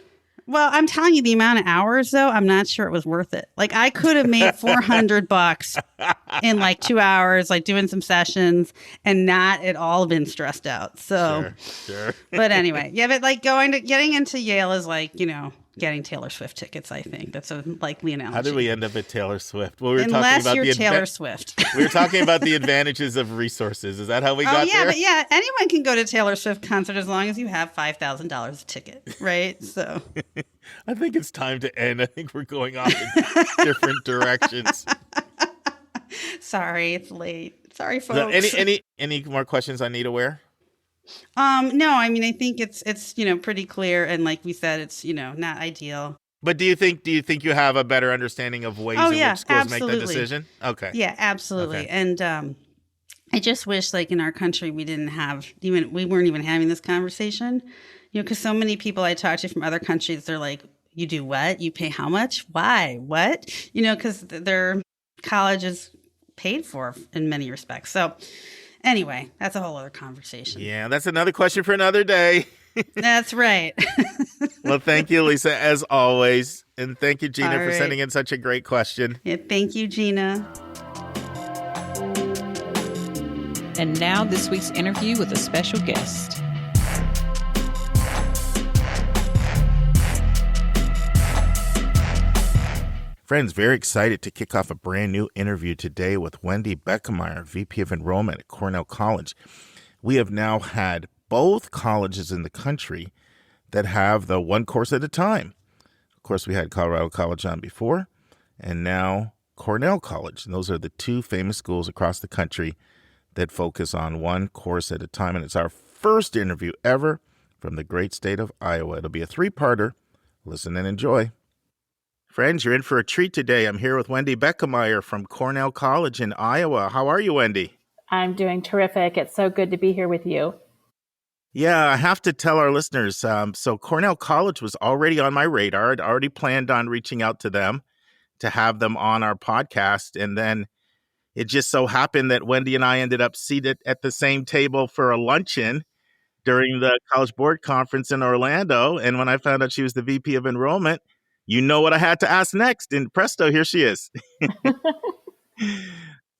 Speaker 2: Well, I'm telling you, the amount of hours, though, I'm not sure it was worth it. I could have made $400 in 2 hours, doing some sessions, and not at all been stressed out. So,
Speaker 1: sure.
Speaker 2: But anyway, yeah, but getting into Yale is getting Taylor Swift tickets, I think. That's a likely analogy.
Speaker 5: How did we end up at Taylor Swift? Well,
Speaker 2: Unless you're Taylor Swift.
Speaker 5: We were talking about the advantages of resources. Is that how we got there?
Speaker 2: But yeah, anyone can go to Taylor Swift concert as long as you have $5,000 a ticket, right? So
Speaker 5: I think it's time to end. I think we're going off in different directions.
Speaker 2: Sorry, it's late. Sorry, folks.
Speaker 5: No, any more questions I need to wear?
Speaker 2: No, I mean, I think it's pretty clear, and like we said, it's not ideal.
Speaker 5: But do you think you have a better understanding of ways in which schools make the decision? Okay.
Speaker 2: Yeah, absolutely.
Speaker 5: Okay.
Speaker 2: And I just wish, like in our country, we weren't even having this conversation. Because so many people I talk to from other countries, they're like, "You do what? You pay how much? Why? What?" Because their college is paid for in many respects. So. Anyway, that's a whole other conversation.
Speaker 5: Yeah, that's another question for another day.
Speaker 2: That's right.
Speaker 5: Well, thank you, Lisa, as always. And thank you, Gina, for sending in such a great question.
Speaker 2: Yeah, thank you, Gina.
Speaker 4: And now this week's interview with a special guest.
Speaker 5: Friends, very excited to kick off a brand new interview today with Wendy Beckemeyer, VP of Enrollment at Cornell College. We have now had both colleges in the country that have the one course at a time. Of course, we had Colorado College on before, and now Cornell College. And those are the two famous schools across the country that focus on one course at a time. And it's our first interview ever from the great state of Iowa. It'll be a three-parter. Listen and enjoy. Friends, you're in for a treat today. I'm here with Wendy Beckemeyer from Cornell College in Iowa. How are you, Wendy?
Speaker 6: I'm doing terrific. It's so good to be here with you.
Speaker 5: Yeah, I have to tell our listeners, so Cornell College was already on my radar. I'd already planned on reaching out to them to have them on our podcast. And then it just so happened that Wendy and I ended up seated at the same table for a luncheon during the College Board Conference in Orlando. And when I found out she was the VP of Enrollment, you know what I had to ask next, and presto, here she is. So,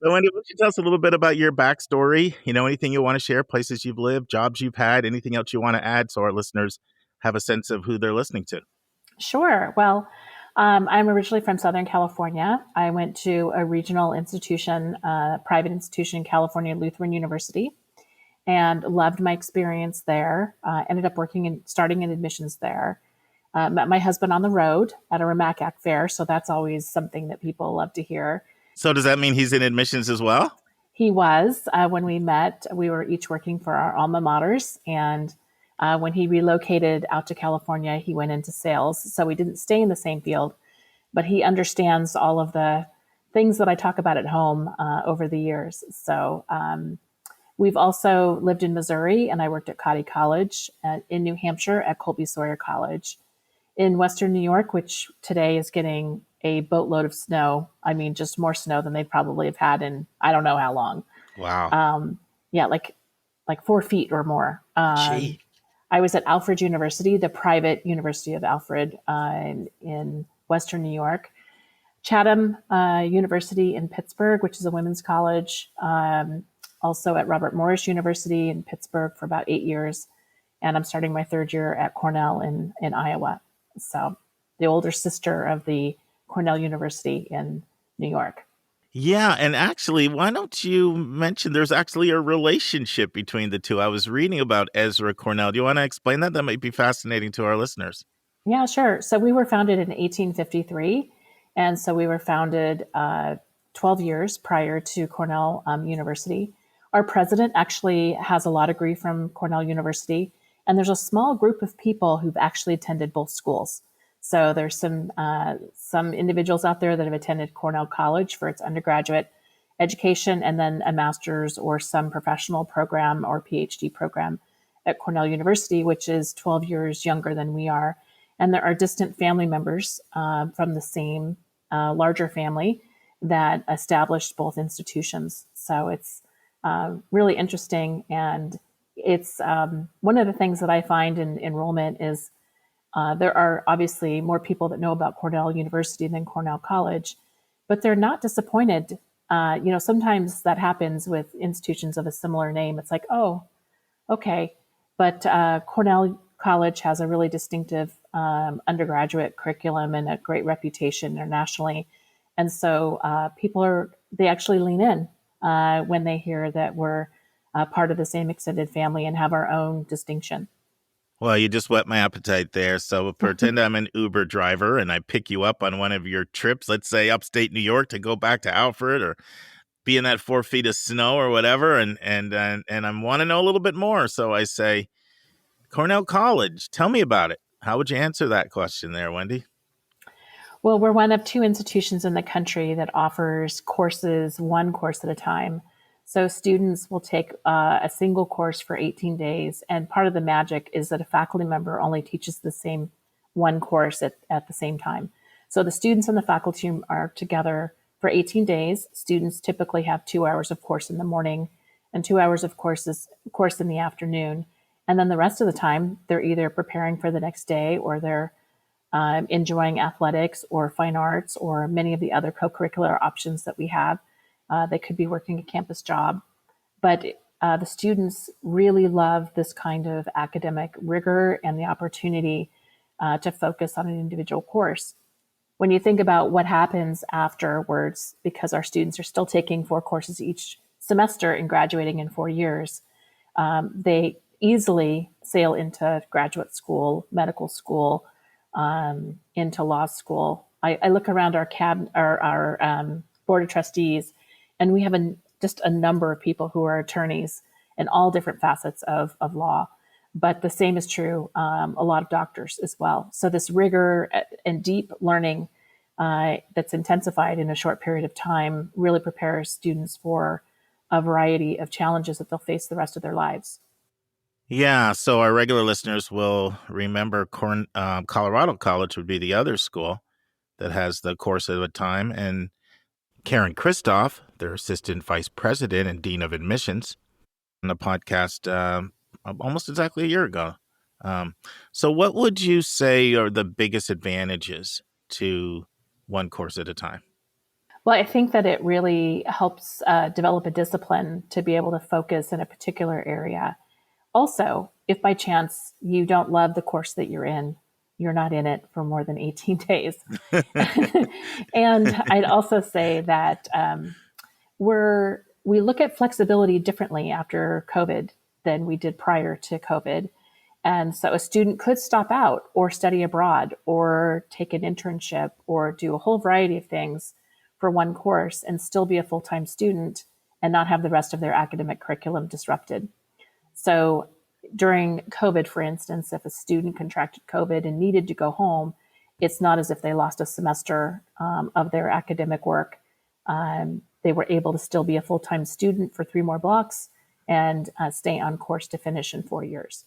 Speaker 5: Wendy, why don't you tell us a little bit about your backstory? Anything you want to share, places you've lived, jobs you've had, anything else you want to add so our listeners have a sense of who they're listening to?
Speaker 6: Sure. Well, I'm originally from Southern California. I went to a regional institution, private institution in California, Lutheran University, and loved my experience there. Ended up starting in admissions there. Met my husband on the road at a RMACAC fair, so that's always something that people love to hear.
Speaker 5: So does that mean he's in admissions as well?
Speaker 6: He was. When we met, we were each working for our alma maters, and when he relocated out to California, he went into sales. So we didn't stay in the same field, but he understands all of the things that I talk about at home over the years. So we've also lived in Missouri, and I worked at Cotty College, in New Hampshire at Colby Sawyer College. In Western New York, which today is getting a boatload of snow. I mean, just more snow than they probably have had in I don't know how long.
Speaker 5: Wow.
Speaker 6: Yeah, like 4 feet or more.
Speaker 5: Gee.
Speaker 6: I was at Alfred University, the private University of Alfred in Western New York. Chatham University in Pittsburgh, which is a women's college. Also at Robert Morris University in Pittsburgh for about 8 years. And I'm starting my third year at Cornell in Iowa. So the older sister of the Cornell University in New York.
Speaker 5: Yeah. And actually, why don't you mention there's actually a relationship between the two? I was reading about Ezra Cornell. Do you want to explain that? That might be fascinating to our listeners.
Speaker 6: Yeah, sure. So we were founded in 1853. And so we were founded 12 years prior to Cornell University. Our president actually has a law degree from Cornell University. And there's a small group of people who've actually attended both schools. So there's some individuals out there that have attended Cornell College for its undergraduate education, and then a master's or some professional program or PhD program at Cornell University, which is 12 years younger than we are. And there are distant family members from the same larger family that established both institutions. So it's really interesting. And it's one of the things that I find in enrollment is there are obviously more people that know about Cornell University than Cornell College, but they're not disappointed. Sometimes that happens with institutions of a similar name. It's like, oh, okay. But Cornell College has a really distinctive undergraduate curriculum and a great reputation internationally. And so they actually lean in when they hear that we're part of the same extended family and have our own distinction.
Speaker 5: Well, you just whet my appetite there. So pretend I'm an Uber driver and I pick you up on one of your trips, let's say upstate New York, to go back to Alfred or be in that 4 feet of snow or whatever. And I want to know a little bit more. So I say, Cornell College, tell me about it. How would you answer that question there, Wendy?
Speaker 6: Well, we're one of 2 institutions in the country that offers courses, one course at a time. So students will take a single course for 18 days. And part of the magic is that a faculty member only teaches the same one course at the same time. So the students and the faculty are together for 18 days. Students typically have 2 hours of course in the morning and 2 hours of course in the afternoon. And then the rest of the time, they're either preparing for the next day or they're enjoying athletics or fine arts or many of the other co-curricular options that we have. They could be working a campus job. But the students really love this kind of academic rigor and the opportunity to focus on an individual course. When you think about what happens afterwards, because our students are still taking 4 courses each semester and graduating in 4 years, they easily sail into graduate school, medical school, into law school. I look around our board of trustees, and we have just a number of people who are attorneys in all different facets of law. But the same is true, a lot of doctors as well. So this rigor and deep learning that's intensified in a short period of time really prepares students for a variety of challenges that they'll face the rest of their lives.
Speaker 5: Yeah, so our regular listeners will remember Colorado College would be the other school that has the course at a time. And Karen Christoph, their assistant vice president and dean of admissions, on the podcast almost exactly a year ago. So what would you say are the biggest advantages to one course at a time?
Speaker 6: Well, I think that it really helps develop a discipline to be able to focus in a particular area. Also, if by chance you don't love the course that you're in, you're not in it for more than 18 days. And I'd also say that we look at flexibility differently after COVID than we did prior to COVID. And so a student could stop out or study abroad or take an internship or do a whole variety of things for one course and still be a full-time student and not have the rest of their academic curriculum disrupted. So during COVID, for instance, if a student contracted COVID and needed to go home, it's not as if they lost a semester of their academic work. They were able to still be a full-time student for 3 more blocks and stay on course to finish in 4 years.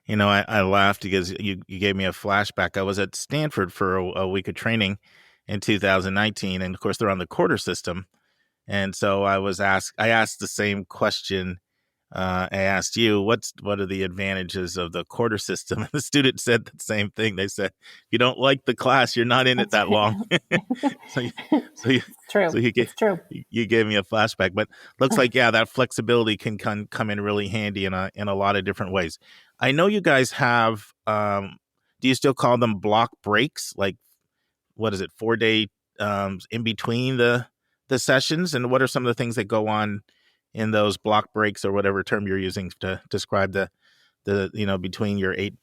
Speaker 5: You know, I laughed because you gave me a flashback. I was at Stanford for a week of training in 2019, and of course they're on the quarter system. And so I asked the same question. I asked you, what are the advantages of the quarter system? And the student said the same thing. They said, if you don't like the class, you're not in it that long. You gave me a flashback, but looks like, yeah, that flexibility can come in really handy in a lot of different ways. I know you guys have, do you still call them block breaks? Like, what is it, 4-day in between the sessions? And what are some of the things that go on in those block breaks, or whatever term you're using to describe the between your 8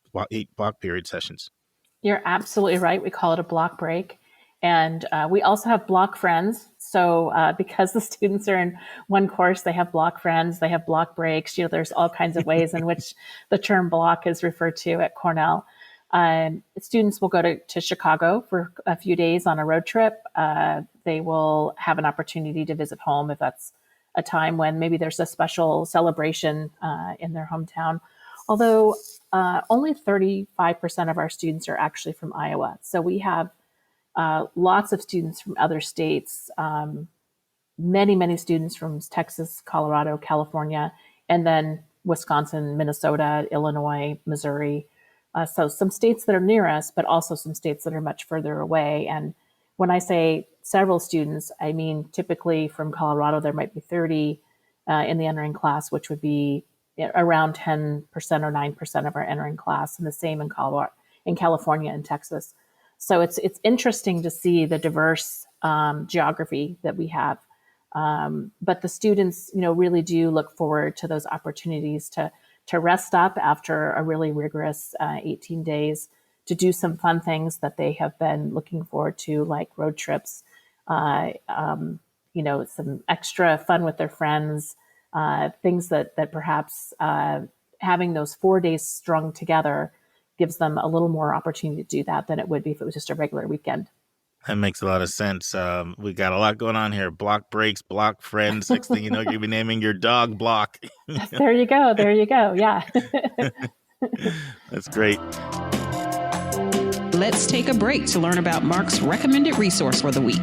Speaker 5: block period sessions?
Speaker 6: You're absolutely right. We call it a block break. And we also have block friends. So because the students are in one course, they have block friends, they have block breaks. There's all kinds of ways in which the term block is referred to at Cornell. Students will go to Chicago for a few days on a road trip. They will have an opportunity to visit home if that's a time when maybe there's a special celebration in their hometown. Although only 35% of our students are actually from Iowa. So we have lots of students from other states, many students from Texas, Colorado, California, and then Wisconsin, Minnesota, Illinois, Missouri. So some states that are near us, but also some states that are much further away. And when I say several students, I mean typically from Colorado, there might be 30 in the entering class, which would be around 10% or 9% of our entering class, and the same in in California and Texas. So it's interesting to see the diverse geography that we have. But the students, really do look forward to those opportunities to rest up after a really rigorous 18 days, to do some fun things that they have been looking forward to, like road trips, some extra fun with their friends, things that perhaps having those 4 days strung together gives them a little more opportunity to do that than it would be if it was just a regular weekend.
Speaker 5: That makes a lot of sense. We got a lot going on here. Block breaks, block friends. Next thing you know, you'll be naming your dog Block.
Speaker 6: There you go. Yeah.
Speaker 5: That's great.
Speaker 4: Let's take a break to learn about Mark's recommended resource for the week.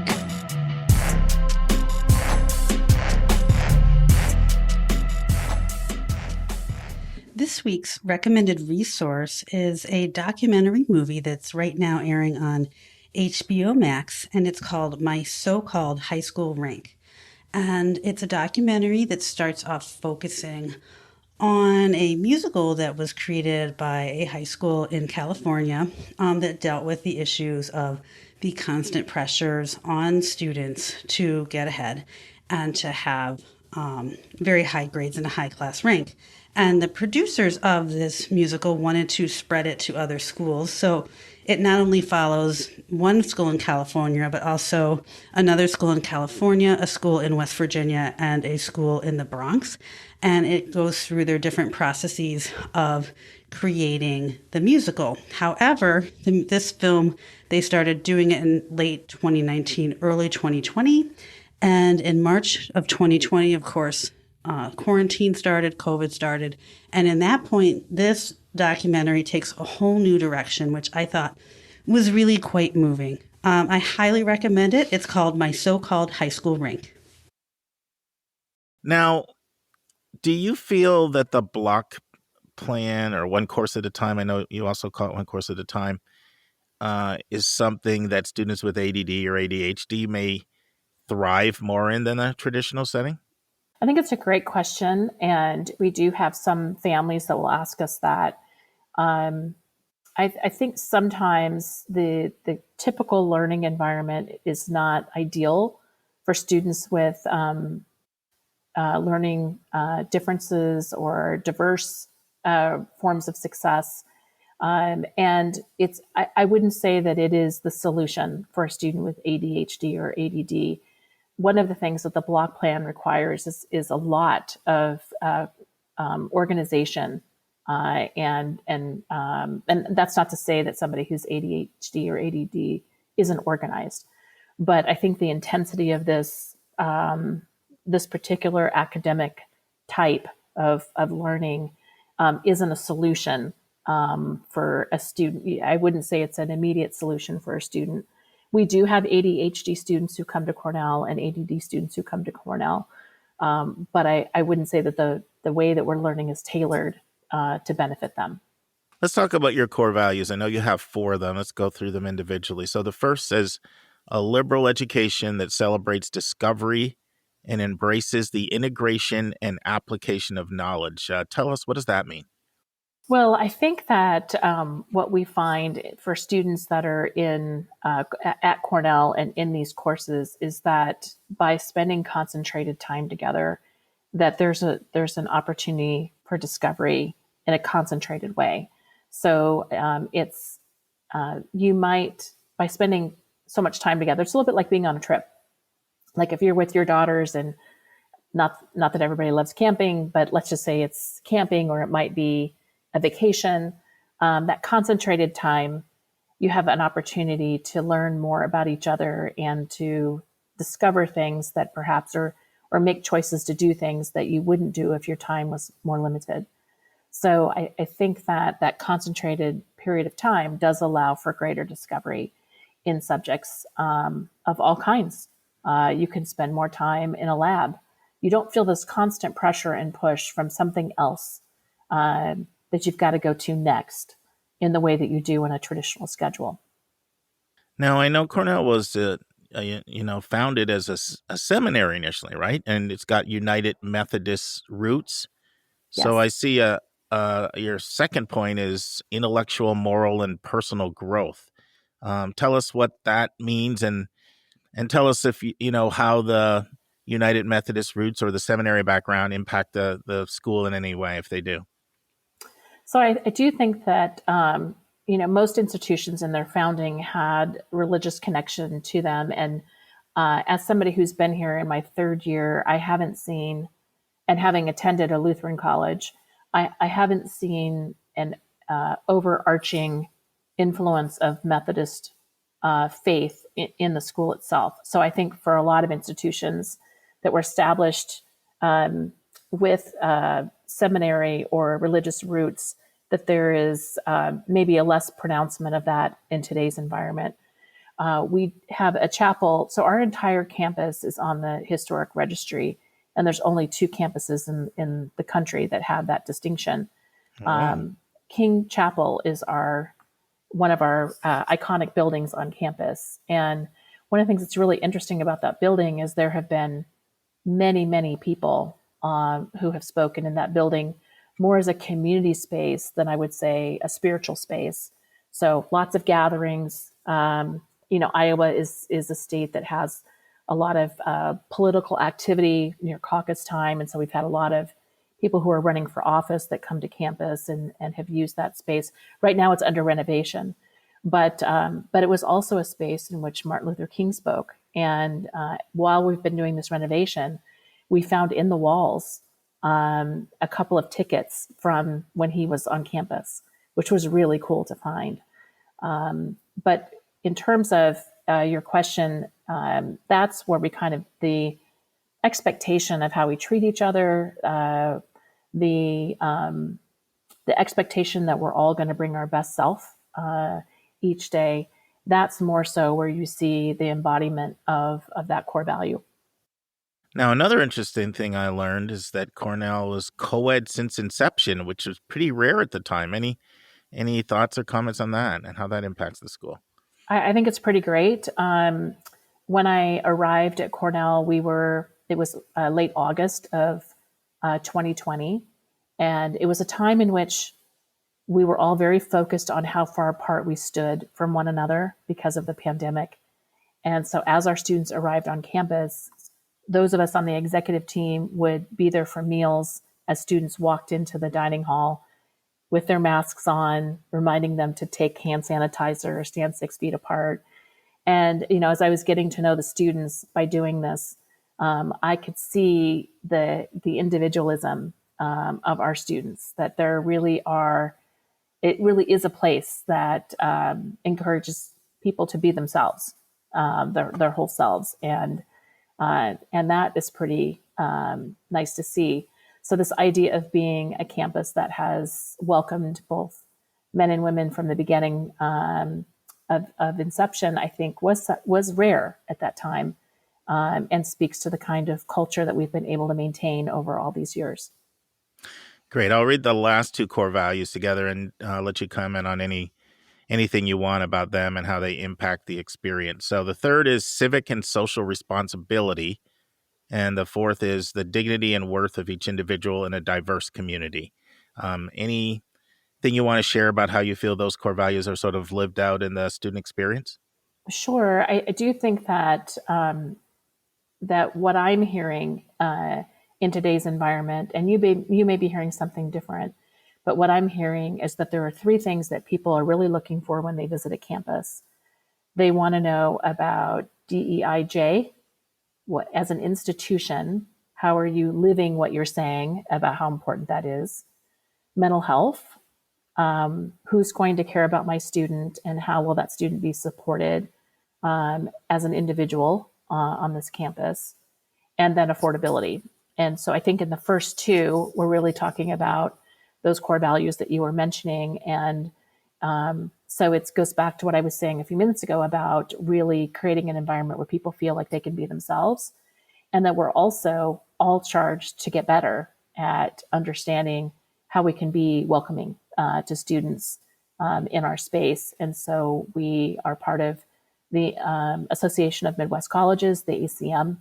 Speaker 2: This week's recommended resource is a documentary movie that's right now airing on HBO Max, and it's called My So-Called High School Rank. And it's a documentary that starts off focusing on a musical that was created by a high school in California that dealt with the issues of the constant pressures on students to get ahead and to have very high grades and a high class rank. And the producers of this musical wanted to spread it to other schools. So it not only follows one school in California, but also another school in California, a school in West Virginia, and a school in the Bronx. And it goes through their different processes of creating the musical. However, this film, they started doing it in late 2019, early 2020. And in March of 2020, of course, quarantine started, COVID started. And in that point, this documentary takes a whole new direction, which I thought was really quite moving. I highly recommend it. It's called My So-Called High School Rank.
Speaker 5: Now, do you feel that the block plan, or one course at a time, I know you also call it one course at a time, is something that students with ADD or ADHD may thrive more in than a traditional setting?
Speaker 6: I think it's a great question, and we do have some families that will ask us that. I think sometimes the typical learning environment is not ideal for students with learning differences or diverse forms of success. And I wouldn't say that it is the solution for a student with ADHD or ADD. One of the things that the block plan requires is a lot of organization, and that's not to say that somebody who's ADHD or ADD isn't organized, but I think the intensity of this particular academic type of learning isn't a solution for a student. I wouldn't say it's an immediate solution for a student. We do have ADHD students who come to Cornell and ADD students who come to Cornell. But I wouldn't say that the way that we're learning is tailored to benefit them.
Speaker 5: Let's talk about your core values. I know you have 4 of them. Let's go through them individually. So the first says a liberal education that celebrates discovery and embraces the integration and application of knowledge. Tell us, what does that mean?
Speaker 6: Well, I think that what we find for students that are in at Cornell and in these courses is that by spending concentrated time together, that there's an opportunity for discovery in a concentrated way. So you might, by spending so much time together, it's a little bit like being on a trip. Like if you're with your daughters, and not that everybody loves camping, but let's just say it's camping, or it might be a vacation, that concentrated time, you have an opportunity to learn more about each other and to discover things that perhaps or make choices to do things that you wouldn't do if your time was more limited. So I think that concentrated period of time does allow for greater discovery in subjects of all kinds. You can spend more time in a lab. You don't feel this constant pressure and push from something else that you've got to go to next in the way that you do in a traditional schedule.
Speaker 5: Now, I know Cornell was, founded as a seminary initially, right? And it's got United Methodist roots.
Speaker 6: Yes.
Speaker 5: So I see a your second point is intellectual, moral, and personal growth. Tell us what that means, and tell us if you know how the United Methodist roots or the seminary background impact the school in any way, if they do.
Speaker 6: So I do think that most institutions in their founding had religious connection to them, and as somebody who's been here in my third year, I haven't seen, and having attended a Lutheran college, I haven't seen an overarching influence of Methodist faith in the school itself. So I think for a lot of institutions that were established with seminary or religious roots, that there is maybe a less pronouncement of that in today's environment. We have a chapel, so our entire campus is on the historic registry, and there's only 2 campuses in the country that have that distinction. King Chapel is one of our iconic buildings on campus. And one of the things that's really interesting about that building is there have been many, many people who have spoken in that building more as a community space than I would say a spiritual space. So lots of gatherings. Iowa is a state that has a lot of political activity near caucus time. And so we've had a lot of people who are running for office that come to campus and have used that space. Right now it's under renovation, but it was also a space in which Martin Luther King spoke. And while we've been doing this renovation, we found in the walls a couple of tickets from when he was on campus, which was really cool to find. But in terms of your question, that's where we the expectation of how we treat each other, the expectation that we're all going to bring our best self each day. That's more so where you see the embodiment of that core value.
Speaker 5: Now, another interesting thing I learned is that Cornell was co-ed since inception, which was pretty rare at the time. Any thoughts or comments on that and how that impacts the school?
Speaker 6: I think it's pretty great. When I arrived at Cornell, it was late August of 2020. And it was a time in which we were all very focused on how far apart we stood from one another because of the pandemic. And so as our students arrived on campus, those of us on the executive team would be there for meals as students walked into the dining hall with their masks on, reminding them to take hand sanitizer, stand 6 feet apart. And, as I was getting to know the students by doing this, I could see the individualism of our students, that it really is a place that encourages people to be themselves, their whole selves. And that is pretty nice to see. So this idea of being a campus that has welcomed both men and women from the beginning of inception, I think was rare at that time, and speaks to the kind of culture that we've been able to maintain over all these years.
Speaker 5: Great. I'll read the last 2 core values together and let you comment on anything you want about them and how they impact the experience. So the third is civic and social responsibility. And the fourth is the dignity and worth of each individual in a diverse community. Anything you want to share about how you feel those core values are sort of lived out in the student experience?
Speaker 6: Sure. I do think that that what I'm hearing in today's environment, and you may be hearing something different, but what I'm hearing is that there are 3 things that people are really looking for when they visit a campus. They want to know about DEIJ. What, as an institution, how are you living what you're saying about how important that is? Mental health, who's going to care about my student and how will that student be supported as an individual on this campus? And then affordability. And so I think in the first 2, we're really talking about those core values that you were mentioning. And so it goes back to what I was saying a few minutes ago about really creating an environment where people feel like they can be themselves, and that we're also all charged to get better at understanding how we can be welcoming to students in our space. And so we are part of the Association of Midwest Colleges, the ACM,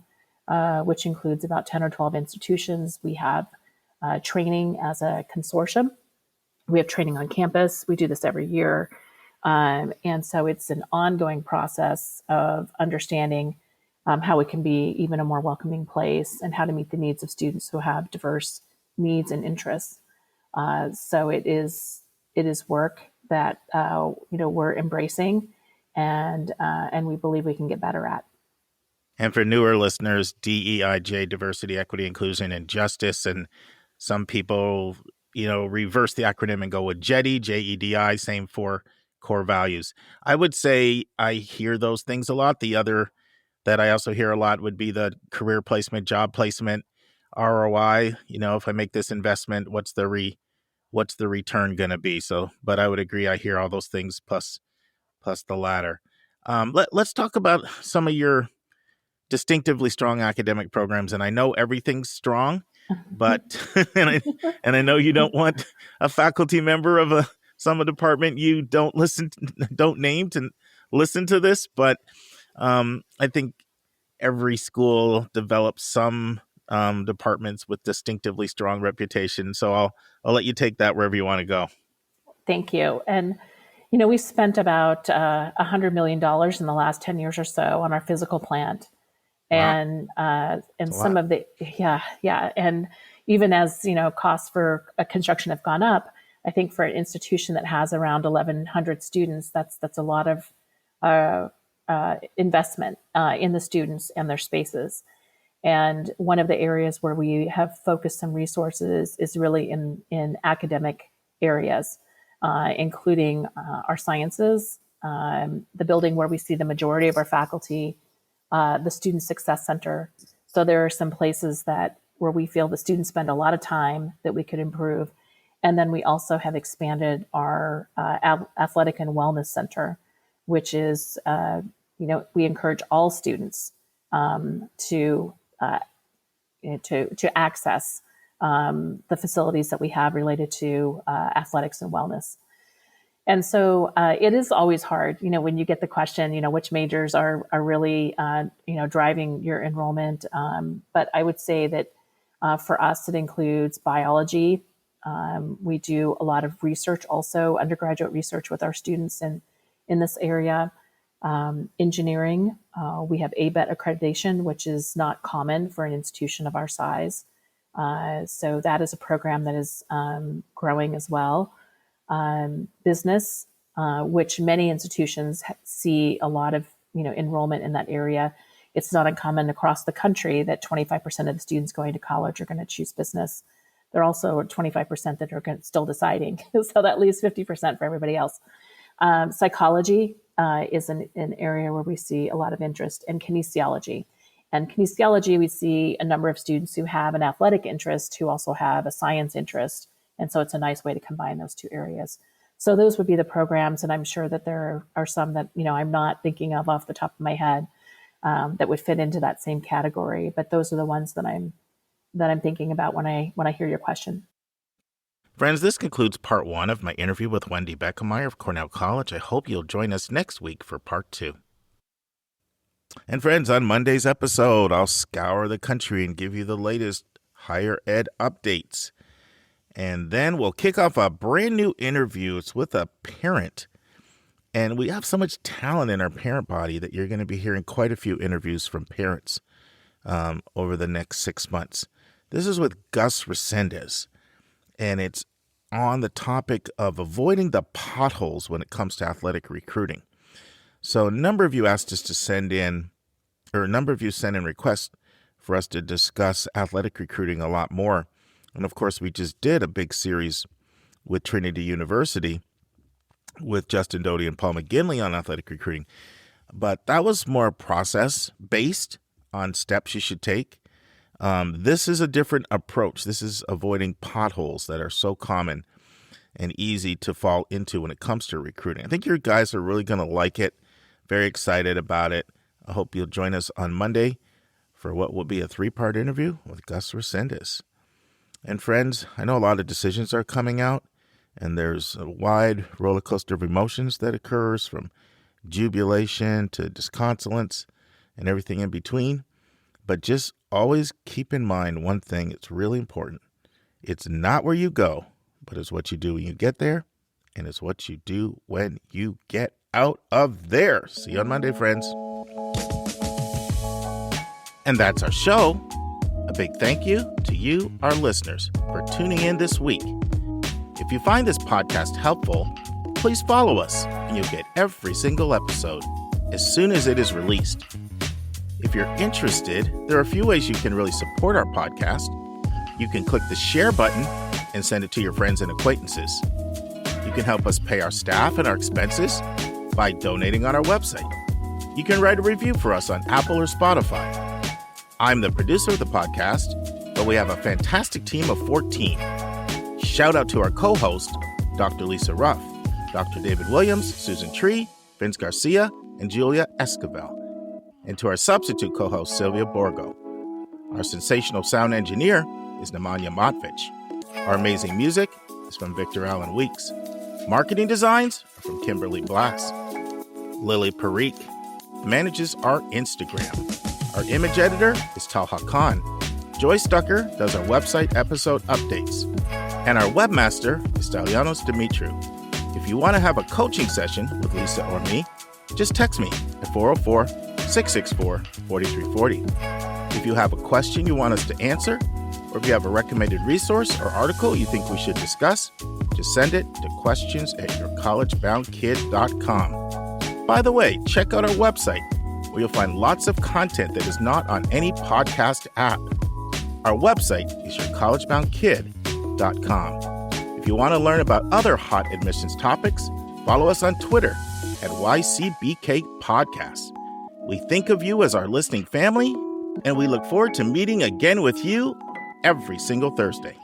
Speaker 6: which includes about 10 or 12 institutions. We have training as a consortium We have training on campus. We do this every year. And so it's an ongoing process of understanding how it can be even a more welcoming place and how to meet the needs of students who have diverse needs and interests. So it is work that we're embracing, and we believe we can get better at.
Speaker 5: And for newer listeners, DEIJ, diversity, equity, inclusion, and justice. And some people, reverse the acronym and go with JEDI, JEDI, same for core values. I would say I hear those things a lot. The other that I also hear a lot would be the career placement, job placement, ROI. If I make this investment, what's the return going to be? So, but I would agree. I hear all those things plus the latter. Let's talk about some of your distinctively strong academic programs. And I know everything's strong, but and I know you don't want a faculty member of some department you don't name to listen to this, but I think every school develops some departments with distinctively strong reputation. So I'll let you take that wherever you want to go.
Speaker 6: Thank you. And we spent about $100 million in the last 10 years or so on our physical plant. Wow. And some of the, and even as, costs for construction have gone up, I think for an institution that has around 1,100 students, that's a lot of investment in the students and their spaces. And one of the areas where we have focused some resources is really in academic areas, including our sciences, the building where we see the majority of our faculty, the Student Success Center. So there are some places where we feel the students spend a lot of time that we could improve. And then we also have expanded our Athletic and Wellness Center, which is, we encourage all students to access the facilities that we have related to athletics and wellness. And so it is always hard, when you get the question, which majors are really, driving your enrollment. But I would say that for us, it includes biology. We do a lot of research, also undergraduate research with our students in this area. Engineering, we have ABET accreditation, which is not common for an institution of our size. So that is a program that is growing as well. Business, which many institutions see a lot of enrollment in that area. It's not uncommon across the country that 25% of the students going to college are going to choose business. There are also 25% that are still deciding, so that leaves 50% for everybody else. Psychology is an area where we see a lot of interest, and kinesiology. And kinesiology, we see a number of students who have an athletic interest who also have a science interest. And so it's a nice way to combine those two areas. So those would be the programs. And I'm sure that there are some that, I'm not thinking of off the top of my head that would fit into that same category. But those are the ones that I'm thinking about when I hear your question.
Speaker 5: Friends, this concludes part 1 of my interview with Wendy Beckemeyer of Cornell College. I hope you'll join us next week for part 2. And friends, on Monday's episode, I'll scour the country and give you the latest higher ed updates. And then we'll kick off a brand new interview. It's with a parent. And we have so much talent in our parent body that you're going to be hearing quite a few interviews from parents over the next 6 months. This is with Gus Resendez. And it's on the topic of avoiding the potholes when it comes to athletic recruiting. So a number of you asked us to send in requests for us to discuss athletic recruiting a lot more. And of course, we just did a big series with Trinity University with Justin Doty and Paul McGinley on athletic recruiting. But that was more process-based on steps you should take. This is a different approach. This is avoiding potholes that are so common and easy to fall into when it comes to recruiting. I think your guys are really going to like it. Very excited about it. I hope you'll join us on Monday for what will be a 3-part interview with Gus Resendez. And friends, I know a lot of decisions are coming out, and there's a wide roller coaster of emotions that occurs, from jubilation to disconsolence and everything in between. But just always keep in mind one thing. It's really important. It's not where you go, but it's what you do when you get there, and it's what you do when you get out of there. See you on Monday, friends. And that's our show. A big thank you to you, our listeners, for tuning in this week. If you find this podcast helpful, please follow us, and you'll get every single episode as soon as it is released. If you're interested, there are a few ways you can really support our podcast. You can click the share button and send it to your friends and acquaintances. You can help us pay our staff and our expenses by donating on our website. You can write a review for us on Apple or Spotify. I'm the producer of the podcast, but we have a fantastic team of 14. Shout out to our co-host, Dr. Lisa Ruff, Dr. David Williams, Susan Tree, Vince Garcia, and Julia Esquivel, and to our substitute co-host, Sylvia Borgo. Our sensational sound engineer is Nemanja Motvich. Our amazing music is from Victor Allen Weeks. Marketing designs are from Kimberly Blacks. Lily Parikh manages our Instagram. Our image editor is Talha Khan. Joyce Ducker does our website episode updates. And our webmaster is Stelianos Dimitriou. If you want to have a coaching session with Lisa or me, just text me at 404-664-4340. If you have a question you want us to answer, or if you have a recommended resource or article you think we should discuss, just send it to questions@yourcollegeboundkid.com. By the way, check out our website, where you'll find lots of content that is not on any podcast app. Our website is yourcollegeboundkid.com. If you want to learn about other hot admissions topics, follow us on Twitter at YCBK Podcast. We think of you as our listening family, and we look forward to meeting again with you every single Thursday.